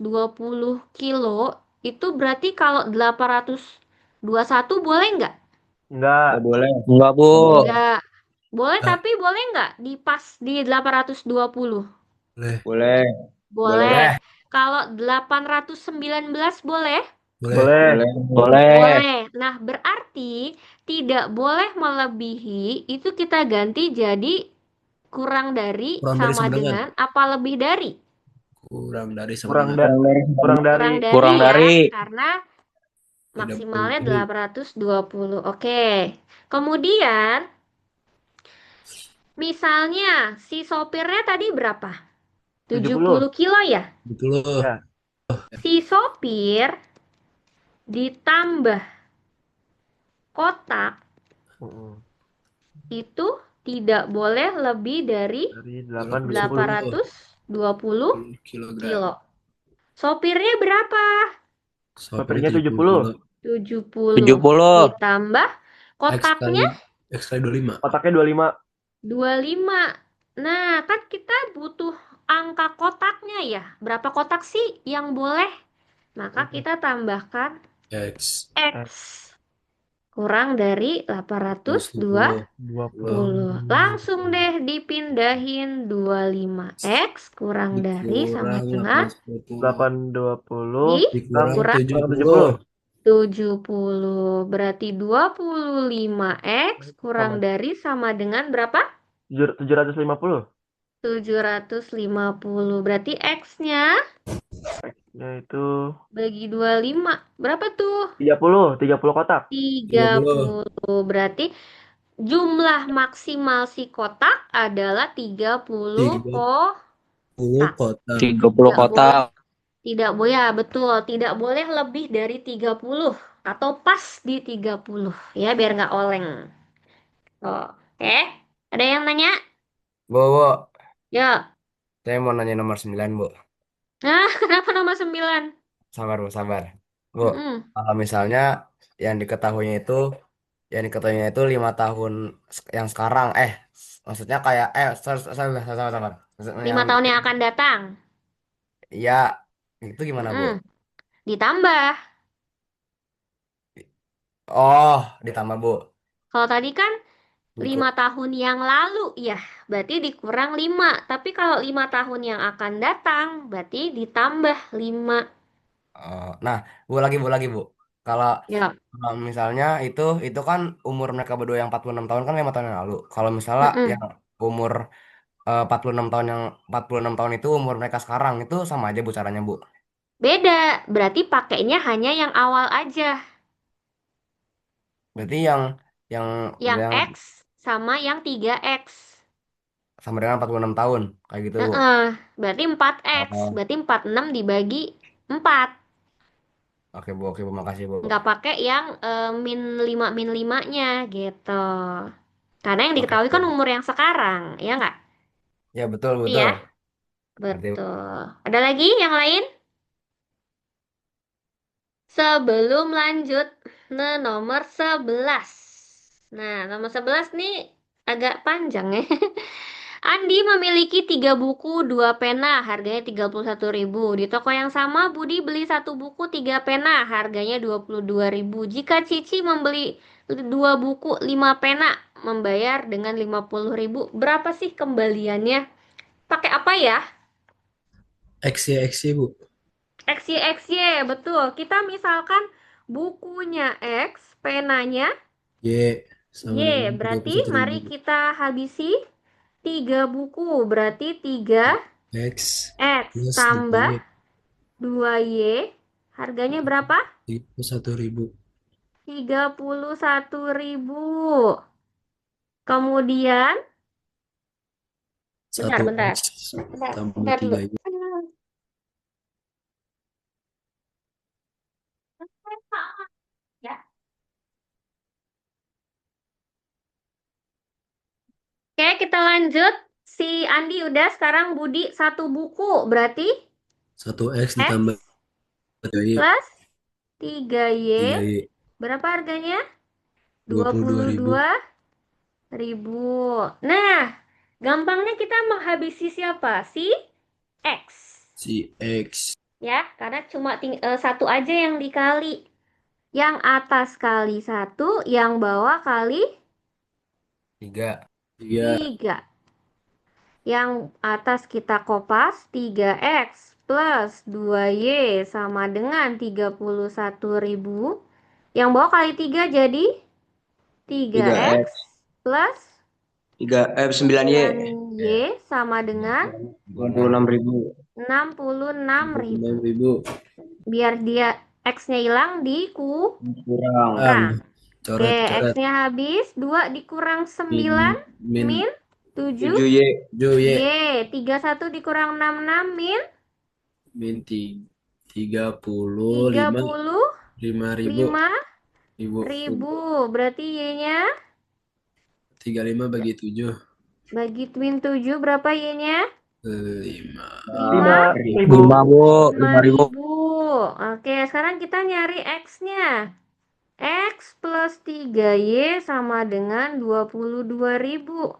S1: kilo. Itu berarti kalau 821 boleh nggak?
S4: Enggak.
S2: Nggak boleh. Enggak, Bu.
S1: Nggak. Boleh,
S5: Nah,
S1: tapi boleh nggak di pas di 820?
S5: boleh.
S2: Boleh.
S1: Boleh.
S5: Boleh.
S1: Kalau 819 boleh?
S5: Boleh.
S4: Boleh.
S2: Boleh. Boleh.
S1: Boleh. Nah, berarti tidak boleh melebihi itu kita ganti jadi kurang dari
S5: Kurang dari
S1: sama
S5: sama dengan.
S1: dengan apa lebih dari?
S5: Kurang dari sama
S4: Kurang
S5: dengan.
S4: da kurang dari
S1: Kurang dari
S2: Kurang
S1: ya,
S2: dari.
S1: karena
S5: Tidak
S1: maksimalnya
S5: melebihi.
S1: 820. Oke. Kemudian, misalnya si sopirnya tadi berapa?
S4: 70.
S1: 70 kilo ya?
S5: Betul loh.
S4: Ya.
S1: Si sopir ditambah kotak
S4: Mm-mm.
S1: itu tidak boleh lebih dari
S4: Dari
S5: 820
S1: 820
S5: kilogram.
S1: kilo. Sopirnya berapa?
S4: Sopirnya 70.
S1: 70
S2: 70.
S1: ditambah
S5: X
S1: kotaknya
S5: kali X kali 25.
S4: Kotaknya 25.
S1: 25. Nah, kan kita butuh angka kotaknya ya. Berapa kotak sih yang boleh? Maka kita tambahkan
S5: X
S1: X kurang dari 820.
S5: 20.
S1: Langsung deh dipindahin 25X kurang dari sama
S5: Dikurang
S1: dengan
S4: 820
S5: dikurang
S1: kurang
S5: 70.
S1: 70. Berarti 25X kurang
S4: Sama
S1: dari sama dengan berapa?
S4: 750.
S1: 750. Berarti X-nya
S4: Yaitu
S1: bagi 25. Berapa tuh?
S4: 30 kotak.
S1: 30. Berarti jumlah maksimal si kotak adalah 30 kotak.
S5: Kotak.
S2: 30
S1: Tidak boleh,
S2: kotak.
S1: tidak boleh, ya betul. Tidak boleh lebih dari 30 atau pas di 30 ya biar nggak oleng. Oh, oke. Ada yang nanya?
S5: Bu,
S1: Ya.
S5: saya mau nanya nomor 9, Bu.
S1: Nah, kenapa nomor 9?
S5: Sabar, Bu, sabar. Bu,
S1: Mm-mm.
S5: kalau misalnya yang diketahuinya itu 5 tahun yang sekarang, maksudnya kayak, sabar. Maksudnya
S1: 5 tahun yang akan datang.
S5: ya, itu gimana, Bu?
S1: Mm-mm. Ditambah.
S5: Oh, ditambah, Bu.
S1: Kalau tadi kan
S5: Buku.
S1: 5 tahun yang lalu, ya, berarti dikurang 5. Tapi kalau 5 tahun yang akan datang, berarti ditambah 5.
S5: Nah, Bu lagi, Bu. Kalau
S1: Ya.
S5: kalau misalnya itu kan umur mereka berdua yang 46 tahun kan 5 tahun yang lalu. Kalau misalnya
S1: Mm-mm.
S5: yang umur 46 tahun itu umur mereka sekarang itu sama aja, Bu, caranya, Bu.
S1: Beda, berarti pakainya hanya yang awal aja.
S5: Berarti yang
S1: Yang
S5: yang
S1: X sama yang 3X.
S5: sama dengan 46 tahun. Kayak gitu, Bu.
S1: Heeh, berarti 4x.
S5: Oh,
S1: Berarti 46 dibagi 4.
S5: oke Bu, makasih Bu.
S1: Nggak pakai yang min 5-nya gitu. Karena yang
S5: Oke,
S1: diketahui kan
S5: Bu.
S1: umur yang sekarang, ya nggak?
S5: Ya betul
S1: Ngerti
S5: betul.
S1: ya?
S5: Ngerti, Bu.
S1: Betul. Ada lagi yang lain? Sebelum lanjut nomor 11. Nah, nomor 11 nih agak panjang ya. Andi memiliki 3 buku, 2 pena, harganya 31.000. Di toko yang sama, Budi beli 1 buku, 3 pena, harganya 22.000. Jika Cici membeli 2 buku, 5 pena, membayar dengan 50.000. Berapa sih kembaliannya? Pakai apa ya?
S3: XY, Bu.
S1: X, Y, X, Y, betul. Kita misalkan bukunya X, penanya
S3: Y
S1: Y.
S3: sama dengan tiga
S1: Berarti
S3: puluh satu
S1: mari
S3: ribu.
S1: kita habisi 3 buku. Berarti 3
S3: X
S1: X
S3: plus
S1: tambah
S3: 5Y
S1: 2Y. Harganya berapa?
S3: 31.000.
S1: 31.000. Kemudian, bentar,
S3: Satu
S1: bentar.
S3: X
S1: Bentar,
S3: tambah
S1: bentar dulu.
S3: 3Y.
S1: Ya. Oke, kita lanjut. Si Andi udah, sekarang Budi 1 buku. Berarti
S3: Satu X ditambah
S1: X
S3: 3Y.
S1: plus 3Y.
S3: 3Y
S1: Berapa harganya?
S3: dua
S1: dua
S3: puluh dua
S1: puluh
S3: ribu.
S1: dua ribu. Nah, gampangnya kita menghabisi siapa? Si X.
S3: Si X
S1: Ya, karena cuma satu aja yang dikali. Yang atas kali 1, yang bawah kali
S5: 3.
S3: 3.
S1: 3. Yang atas kita kopas, 3X plus 2Y sama dengan 31.000. Yang bawah kali 3 jadi 3X
S2: 3X,
S1: plus
S2: 9Y,
S1: 9Y sama dengan
S2: 66.000.
S1: 66.000.
S3: 36.000.
S1: Biar dia X-nya hilang
S2: Kurang.
S1: Oke,
S3: Coret.
S1: X-nya habis. 2 dikurang 9
S3: Min
S1: min 7
S2: 7Y,
S3: 7Y.
S1: Y. 31 dikurang 66 min
S3: Min 35 5.000.
S1: 35.000. Berarti Y-nya
S3: 35 bagi 7.
S1: bagi min 7 berapa Y-nya?
S3: 5.
S1: 5
S4: 5.000.
S2: 5 Bu, 5.000.
S1: 5.000. Oke, sekarang kita nyari X-nya. X plus 3Y sama dengan 22.000.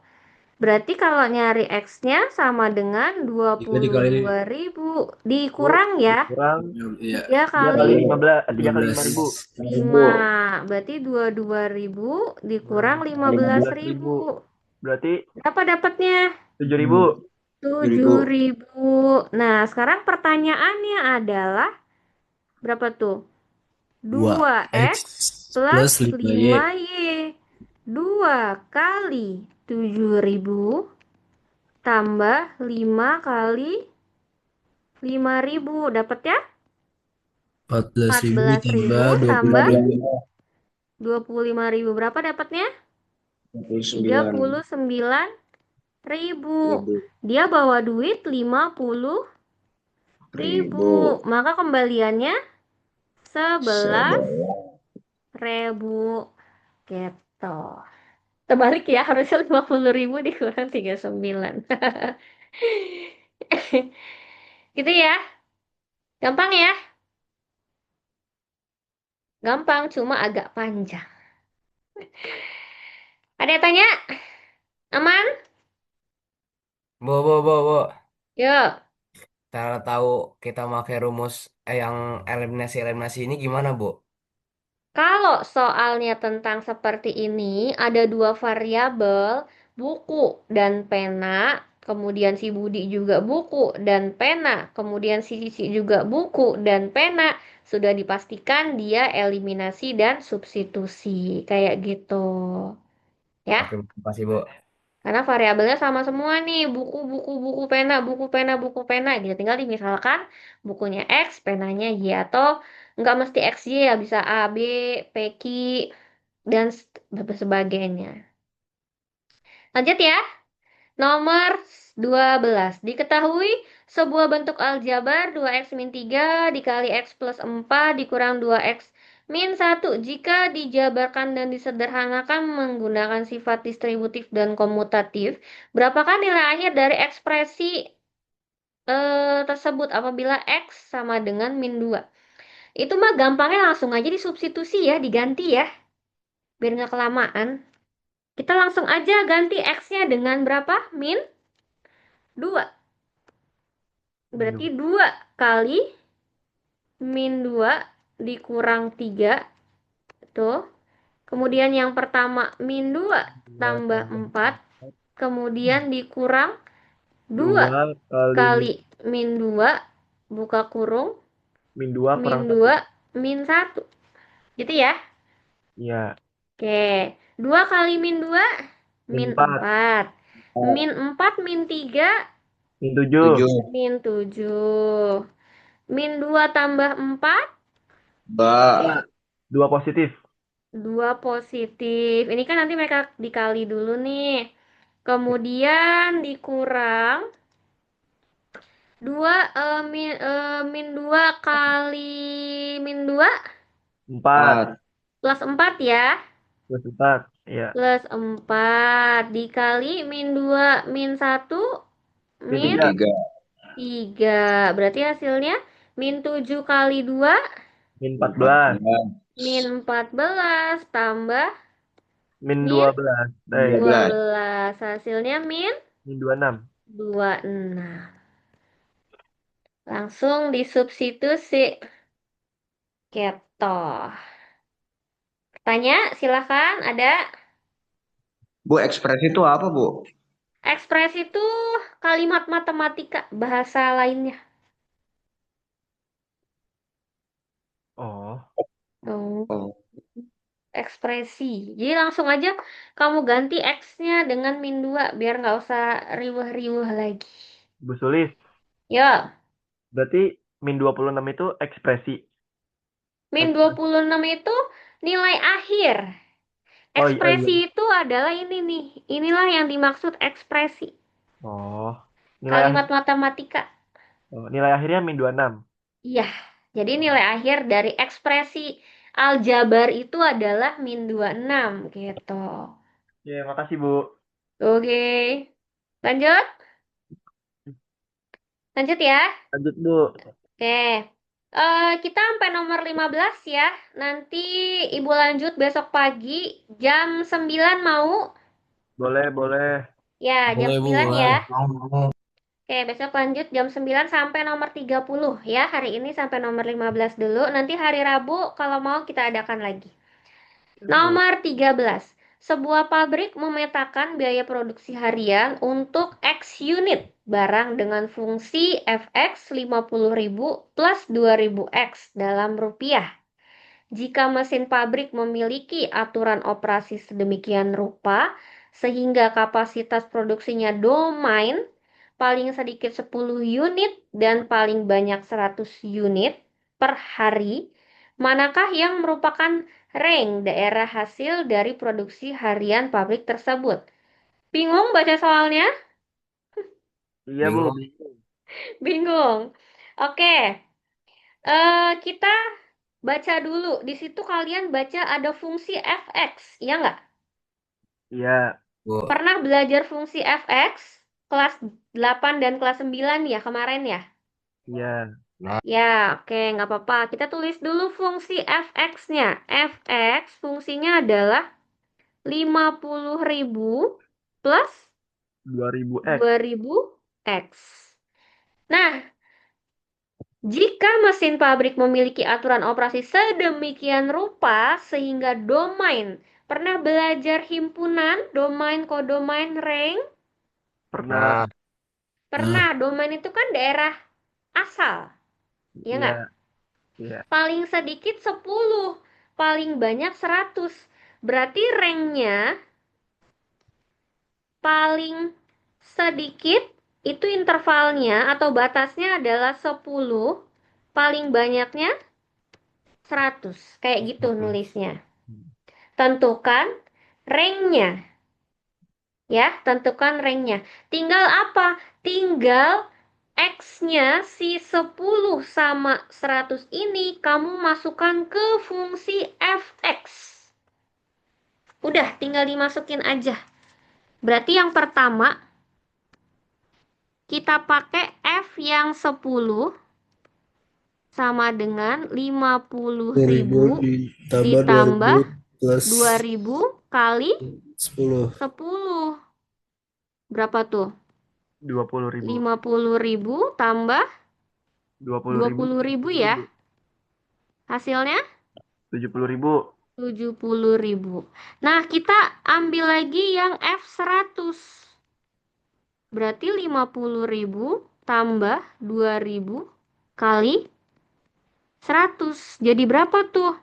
S1: Berarti kalau nyari X-nya sama dengan
S3: 3 dikali
S1: 22.000.
S4: Bu,
S1: Dikurang ya.
S4: kurang
S3: 5.
S1: 3
S4: 3 kali
S1: kali
S4: 15, 3 kali
S3: 15.
S4: 5.000.
S1: 5. Berarti 22.000 dikurang 15.000.
S4: 15.000. Berarti
S1: Berapa dapatnya?
S4: 7.000.
S2: 7.000.
S1: 7.000. Nah, sekarang pertanyaannya adalah berapa tuh?
S3: 2X
S1: 2X plus
S3: plus 5Y
S1: 5Y. 2 kali 7.000 tambah 5 kali 5.000. Dapat ya?
S3: 14.000
S1: 14.000
S3: ditambah
S1: tambah
S3: 20.000.
S1: 25.000. Berapa dapatnya?
S2: 29.000.
S1: 39.000. Dia bawa duit 50.000. Maka kembaliannya 11.000. Gitu. Terbalik ya, harusnya 50.000 dikurang 39. Gitu ya. Gampang ya? Gampang, cuma agak panjang. Ada yang tanya? Aman?
S5: Bu.
S1: Yuk.
S5: Cara tahu kita pakai rumus yang eliminasi ini gimana, Bu?
S1: Kalau soalnya tentang seperti ini, ada 2 variabel, buku dan pena, kemudian si Budi juga buku dan pena, kemudian si Cici juga buku dan pena, sudah dipastikan dia eliminasi dan substitusi, kayak gitu.
S5: Oke,
S1: Ya,
S5: makasih, Bu.
S1: karena variabelnya sama semua nih, buku, buku, buku, pena, buku, pena, buku, pena, gitu. Tinggal dimisalkan bukunya X, penanya Y, atau nggak mesti X, Y ya, bisa A, B, P, Q, dan sebagainya. Lanjut ya. Nomor 12. Diketahui sebuah bentuk aljabar 2x min 3 dikali x plus 4 dikurang 2x min 1 jika dijabarkan dan disederhanakan menggunakan sifat distributif dan komutatif. Berapakah nilai akhir dari ekspresi tersebut apabila x sama dengan min 2? Itu mah gampangnya langsung aja disubstitusi ya, diganti ya. Biar nggak kelamaan. Kita langsung aja ganti x-nya dengan berapa? Min 2. Berarti 2 kali min 2 dikurang 3. Tuh. Kemudian yang pertama min 2 tambah 4. Kemudian dikurang 2
S4: 2 kali
S1: kali min 2 buka kurung
S4: min 2
S1: min
S4: kurang
S1: 2 min 1. Gitu ya.
S4: Iya.
S1: Oke. 2 kali min 2 min
S4: Min 4.
S1: 4. Min 4 min 3
S4: Min 7.
S2: 7.
S1: min 7. Min 2 tambah 4
S2: Ba.
S4: 2 positif.
S1: 2 positif. Ini kan nanti mereka dikali dulu nih. Kemudian dikurang 2 min 2 kali min 2
S4: 4
S1: plus 4 ya.
S4: plus 4. Iya.
S1: Plus 4 dikali min 2 min 1
S4: Min
S1: min
S4: 3.
S1: 3. Berarti hasilnya min 7 kali 2
S4: Min 14.
S1: min 14 tambah
S4: Min
S1: min
S4: 12.
S1: 12. Hasilnya min
S4: Min 26.
S1: 26. Langsung disubstitusi. Gitu. Tanya, silakan. Ada
S2: Bu, ekspresi itu apa, Bu?
S1: ekspresi itu kalimat matematika, bahasa lainnya.
S4: Oh.
S1: Oh,
S2: Oh.
S1: ekspresi. Jadi langsung aja kamu ganti X-nya dengan min 2 biar nggak usah riweh-riweh lagi.
S4: Bu Sulis.
S1: Yo,
S4: Berarti min 26 itu ekspresi.
S1: min 26 itu nilai akhir.
S4: Oh iya,
S1: Ekspresi
S4: iya.
S1: itu adalah ini nih. Inilah yang dimaksud ekspresi.
S4: Oh.
S1: Kalimat matematika.
S4: Nilai akhirnya min 26.
S1: Iya, jadi nilai akhir dari ekspresi aljabar itu adalah min 26 gitu.
S4: Ya, makasih Bu.
S1: Oke, lanjut. Lanjut ya.
S4: Lanjut Bu.
S1: Oke. Kita sampai nomor 15 ya. Nanti Ibu lanjut besok pagi jam 9 mau?
S4: Boleh, boleh.
S1: Ya, jam
S5: Boleh, Bu,
S1: 9
S5: boleh.
S1: ya.
S2: Mau.
S1: Oke, besok lanjut jam 9 sampai nomor 30 ya. Hari ini sampai nomor 15 dulu. Nanti hari Rabu kalau mau kita adakan lagi. Nomor 13. Sebuah pabrik memetakan biaya produksi harian untuk X unit barang dengan fungsi Fx 50.000 plus 2.000 X dalam rupiah. Jika mesin pabrik memiliki aturan operasi sedemikian rupa sehingga kapasitas produksinya domain paling sedikit 10 unit dan paling banyak 100 unit per hari, manakah yang merupakan rank daerah hasil dari produksi harian pabrik tersebut? Bingung baca soalnya?
S4: Iya Bu.
S5: Bingung.
S1: Bingung. Oke, kita baca dulu. Di situ kalian baca ada fungsi fx, ya nggak?
S4: Iya.
S5: Bu.
S1: Pernah belajar fungsi fx kelas 8 dan kelas 9 ya kemarin ya?
S4: Iya.
S1: Ya, oke, nggak apa-apa. Kita tulis dulu fungsi fx-nya. Fx fungsinya adalah 50.000 plus
S4: 2000 X.
S1: 2.000 X. Nah, jika mesin pabrik memiliki aturan operasi sedemikian rupa sehingga domain, pernah belajar himpunan, domain, kodomain, rank?
S4: Pernah.
S1: Pernah, domain itu kan daerah asal, ya
S4: Iya.
S1: nggak?
S4: Iya.
S1: Paling sedikit 10, paling banyak 100. Berarti ranknya paling sedikit itu intervalnya atau batasnya adalah 10, paling banyaknya 100. Kayak gitu nulisnya. Tentukan ranknya. Ya, tentukan ranknya. Tinggal apa? Tinggal X-nya si 10 sama 100 ini kamu masukkan ke fungsi fx. Udah, tinggal dimasukin aja. Berarti yang pertama, kita pakai F yang 10 sama dengan 50.000
S3: ditambah
S1: ditambah
S3: 2000 plus
S1: 2.000 kali
S3: 10.
S1: 10. Berapa tuh?
S4: 20.000.
S1: 50.000 tambah
S4: 20.000.
S1: 20.000 ya. Hasilnya
S4: 70.000.
S1: 70.000. Nah, kita ambil lagi yang F100. Berarti 50.000 tambah 2.000 kali 100. Jadi berapa tuh?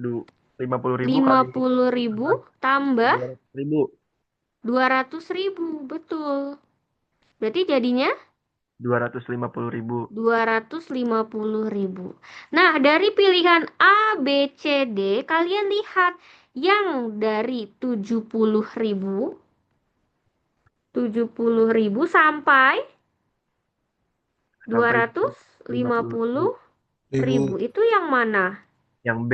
S4: 50.000 kali
S1: 50.000 tambah
S4: 200.000.
S1: 200.000. Betul. Berarti jadinya
S4: 250.000.
S1: 250.000. Nah, dari pilihan A, B, C, D, kalian lihat yang dari 70.000 sampai 250.000
S3: 1000.
S1: itu yang mana?
S4: Yang B.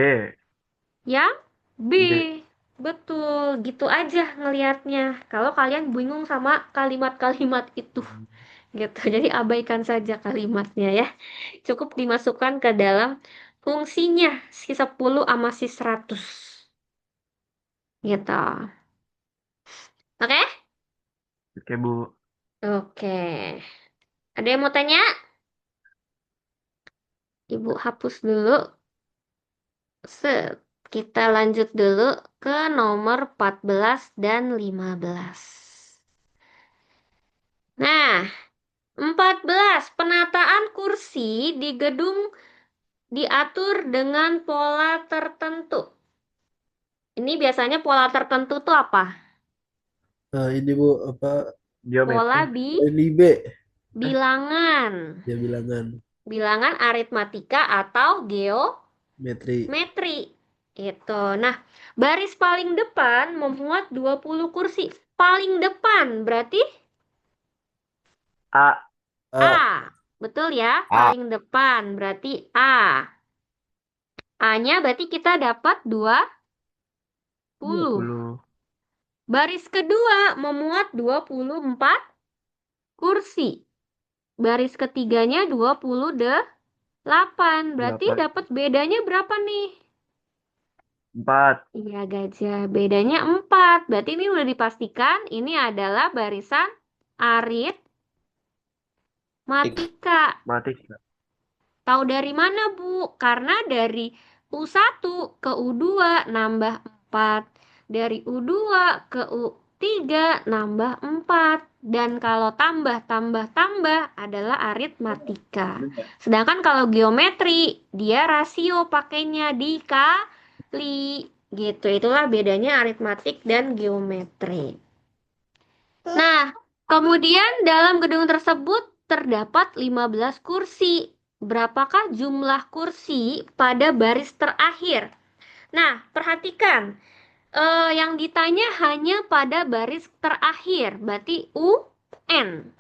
S1: Yang B.
S4: B.
S1: Betul, gitu aja ngelihatnya. Kalau kalian bingung sama kalimat-kalimat itu, gitu. Jadi abaikan saja kalimatnya ya. Cukup dimasukkan ke dalam fungsinya si 10 sama si 100. Gitu. Oke?
S4: Oke, Bu.
S1: Oke. Ada yang mau tanya? Ibu hapus dulu. Set. Kita lanjut dulu ke nomor 14 dan 15. Nah, 14. Penataan kursi di gedung diatur dengan pola tertentu. Ini biasanya pola tertentu tuh apa?
S3: Nah, ini Bu apa
S1: Pola
S4: Geometri.
S3: ini B
S1: bilangan.
S3: ya bilangan
S1: Bilangan aritmatika atau
S3: metri.
S1: geometri. Itu. Nah, baris paling depan memuat 20 kursi. Paling depan berarti
S4: A.
S1: A.
S3: A.
S1: Betul ya?
S5: A.
S1: Paling depan berarti A. A-nya berarti kita dapat 20.
S4: 20.
S1: Baris kedua memuat 24 kursi. Baris ketiganya 28. Berarti
S4: 8.
S1: dapat bedanya berapa nih?
S4: 4.
S1: Iya gajah, bedanya 4. Berarti ini udah dipastikan ini adalah barisan aritmatika.
S4: Matik.
S1: Tahu dari mana, Bu? Karena dari U1 ke U2 nambah 4. Dari U2 ke U3 nambah 4. Dan kalau tambah adalah aritmatika. Sedangkan kalau geometri, dia rasio pakainya dikali. Gitu, itulah bedanya aritmatik dan geometri. Nah, kemudian dalam gedung tersebut terdapat 15 kursi. Berapakah jumlah kursi pada baris terakhir? Nah, perhatikan. Yang ditanya hanya pada baris terakhir, berarti UN.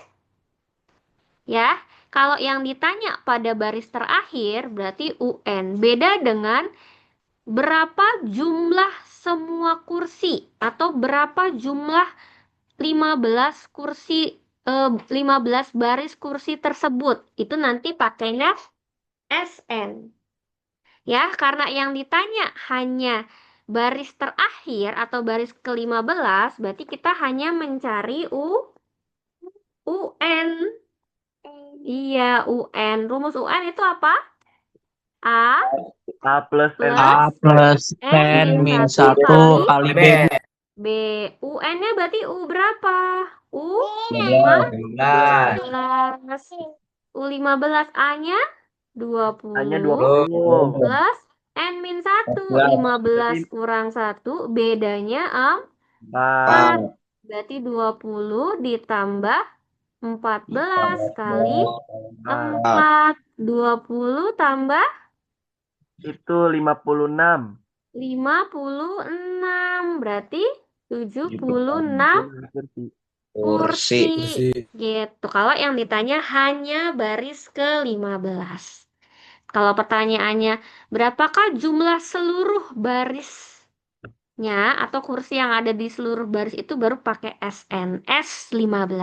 S1: Ya, kalau yang ditanya pada baris terakhir, berarti UN. Beda dengan berapa jumlah semua kursi atau berapa jumlah 15 kursi 15 baris kursi tersebut. Itu nanti pakainya SN. Ya, karena yang ditanya hanya baris terakhir atau baris ke-15, berarti kita hanya mencari UN. Iya, UN. Rumus UN itu apa? A
S4: A plus N.
S2: A
S1: plus
S2: plus
S1: N
S2: N
S1: min
S2: min
S1: 1
S2: 1
S1: kali
S2: kali
S5: B.
S2: B.
S1: B. UN-nya berarti U berapa? U
S5: 12.
S1: 15. U15 A-nya
S4: A-nya
S1: 20
S4: 20.
S1: plus N min 1. 15 kurang 1 bedanya 4.
S4: 4.
S1: Berarti 20 ditambah 14 kali 4. 20 tambah
S4: Itu 56.
S1: 56. Berarti 76
S4: Kursi.
S1: kursi.
S3: Kursi.
S1: Gitu. Kalau yang ditanya hanya baris ke-15. Kalau pertanyaannya, berapakah jumlah seluruh barisnya atau kursi yang ada di seluruh baris itu baru pakai SN, S15.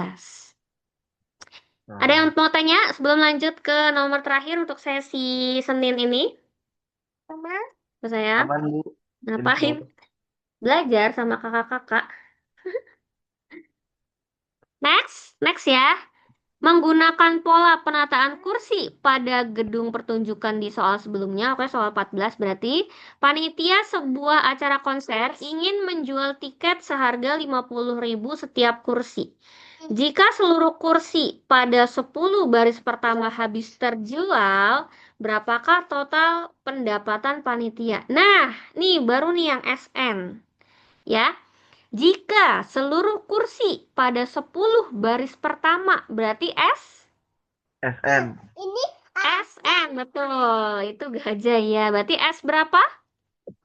S1: Ada yang mau tanya sebelum lanjut ke nomor terakhir untuk sesi Senin ini? Saya
S4: Aman, Bu.
S1: ngapain?
S4: Info.
S1: Belajar sama kakak-kakak. Next ya. Menggunakan pola penataan kursi pada gedung pertunjukan di soal sebelumnya, oke soal 14 berarti panitia sebuah acara konser ingin menjual tiket seharga 50.000 setiap kursi. Jika seluruh kursi pada 10 baris pertama habis terjual, berapakah total pendapatan panitia? Nah, nih baru nih yang SN. Ya. Jika seluruh kursi pada 10 baris pertama berarti
S4: SN.
S1: SN, betul. Itu gajah ya. Berarti S berapa?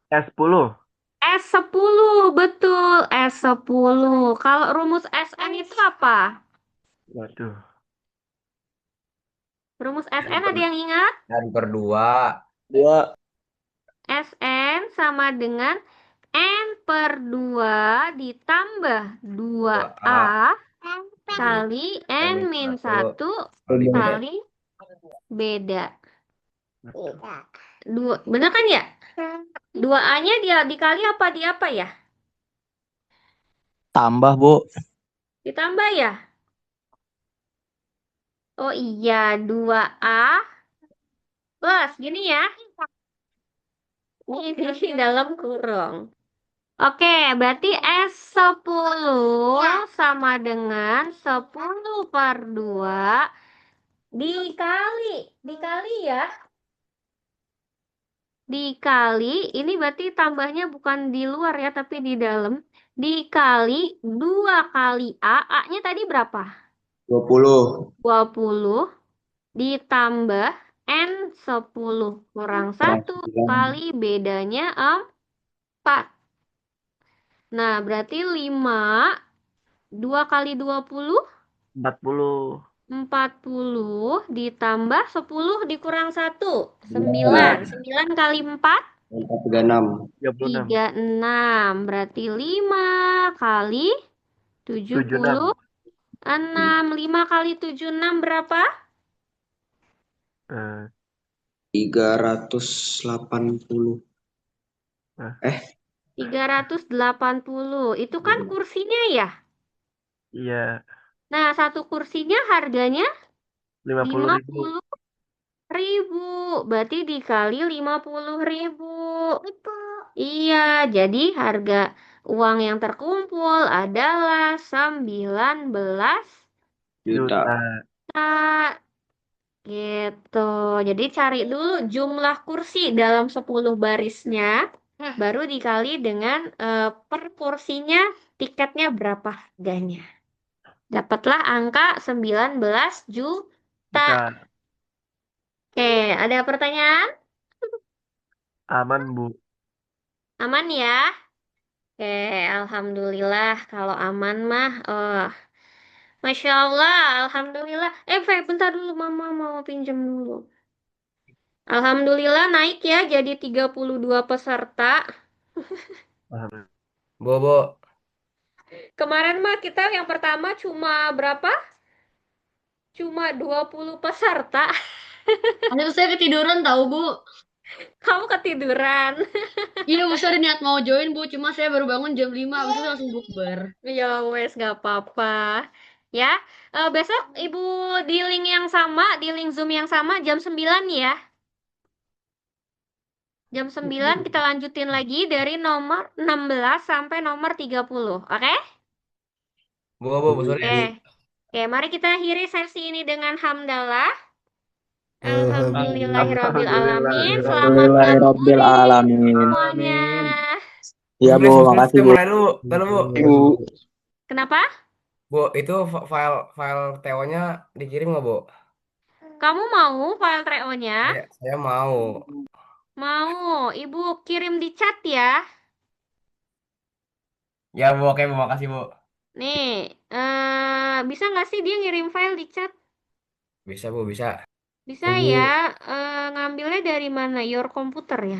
S4: S10.
S1: S10, betul. S10. Kalau rumus SN itu apa?
S4: Waduh.
S1: Rumus SN ada yang ingat?
S5: N per 2.
S2: 2
S1: SN sama dengan N per 2 ditambah 2A
S5: 2A
S1: kali N min 1
S5: kali B.
S1: kali beda. Bener kan ya? 2A-nya dia dikali apa di apa ya?
S2: tambah, Bu.
S1: Ditambah ya? Oh iya, 2A plus gini ya. Ini di dalam kurung. Oke, berarti S10 sama dengan 10 per 2 dikali ya. Dikali, ini berarti tambahnya bukan di luar ya, tapi di dalam. Dikali 2 kali A. A-nya tadi berapa?
S2: 20
S1: 20 ditambah N10 kurang 1 kali bedanya 4. Nah, berarti 5. 2 kali 20,
S4: 40.
S1: 40 ditambah 10 dikurang 1. 9. 9 kali 4,
S2: 36
S4: 36.
S1: 36. Berarti 5 kali 76. 5 kali 76 berapa?
S2: 380
S1: 380. Itu kan kursinya ya?
S4: Iya,
S1: Nah, satu kursinya harganya
S4: 50.000.
S1: 50.000. Berarti dikali 50.000. Iya, jadi harga uang yang terkumpul adalah 19
S2: juta.
S1: juta. Gitu. Jadi cari dulu jumlah kursi dalam 10 barisnya, baru dikali dengan per kursinya tiketnya berapa harganya. Dapatlah angka 19 juta.
S4: Juta.
S1: Oke, ada pertanyaan?
S4: Aman, Bu.
S1: Aman ya? Oke, alhamdulillah kalau aman mah. Masya Allah, alhamdulillah. Fe, bentar dulu, Mama mau pinjam dulu. Alhamdulillah naik ya jadi 32 peserta.
S4: Alhamdulillah.
S5: Bobo.
S1: Kemarin mah kita yang pertama cuma berapa? Cuma 20 peserta.
S6: Itu saya ketiduran tahu Bu.
S1: Kamu ketiduran.
S6: Iya Bu, saya ada niat mau join Bu, cuma saya baru bangun jam 5, habis itu langsung bukber.
S1: Ya wes gak apa-apa. Ya, besok Ibu di link yang sama, di link Zoom yang sama jam 9 ya. Jam 9 kita lanjutin lagi dari nomor 16 sampai nomor 30. Oke?
S5: Bobo, sorry.
S1: Oke. Oke, mari kita akhiri sesi ini dengan hamdalah. Alhamdulillahirabbil alamin. Selamat
S2: Alhamdulillahirabbil alamin.
S1: semuanya.
S2: Iya, Bu, makasih, Bu.
S5: Mulai dulu, Bu.
S2: Bu.
S1: Kenapa?
S5: Bu, itu file TO-nya dikirim nggak, Bu?
S1: Kamu mau file TREO-nya?
S5: Saya mau.
S1: Mau. Ibu kirim di chat ya.
S5: Ya Bu, oke Bu, makasih Bu.
S1: Nih, bisa nggak sih dia ngirim file di chat?
S5: Bisa Bu, bisa.
S1: Bisa
S5: Tunggu.
S1: ya. Ngambilnya dari mana? Your Computer ya.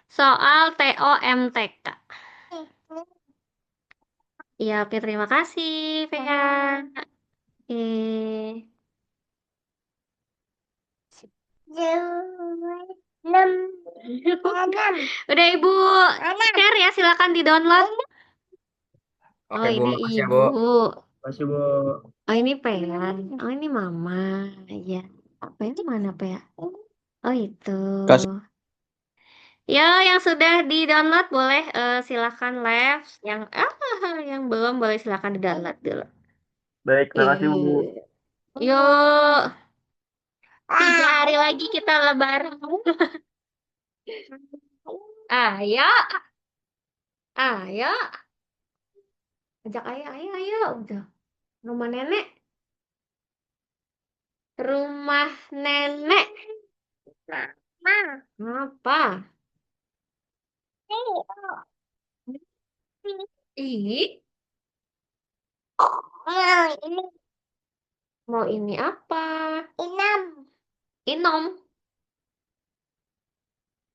S1: Soal TOMTK. Ya, oke, terima kasih, Vega. Oke. Udah Ibu share ya, silakan di-download.
S5: Oke
S1: Oh,
S5: Bu,
S1: ini
S5: makasih ya
S1: Ibu.
S5: Bu.
S4: Makasih, Bu.
S1: Oh, ini Pea. Oh, ini Mama. Ya. Pea mana Pea? Oh, itu.
S2: Kasih.
S1: Ya, yang sudah di-download boleh silakan live. Yang belum boleh silakan di-download dulu.
S4: Baik, terima kasih, Bu.
S1: Yuk, 3 hari lagi kita lebaran. Ayo, ayo, ajak ayo, udah. Rumah nenek, rumah nenek. Apa? Ih, mau ini apa? Inom.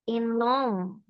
S1: Inom.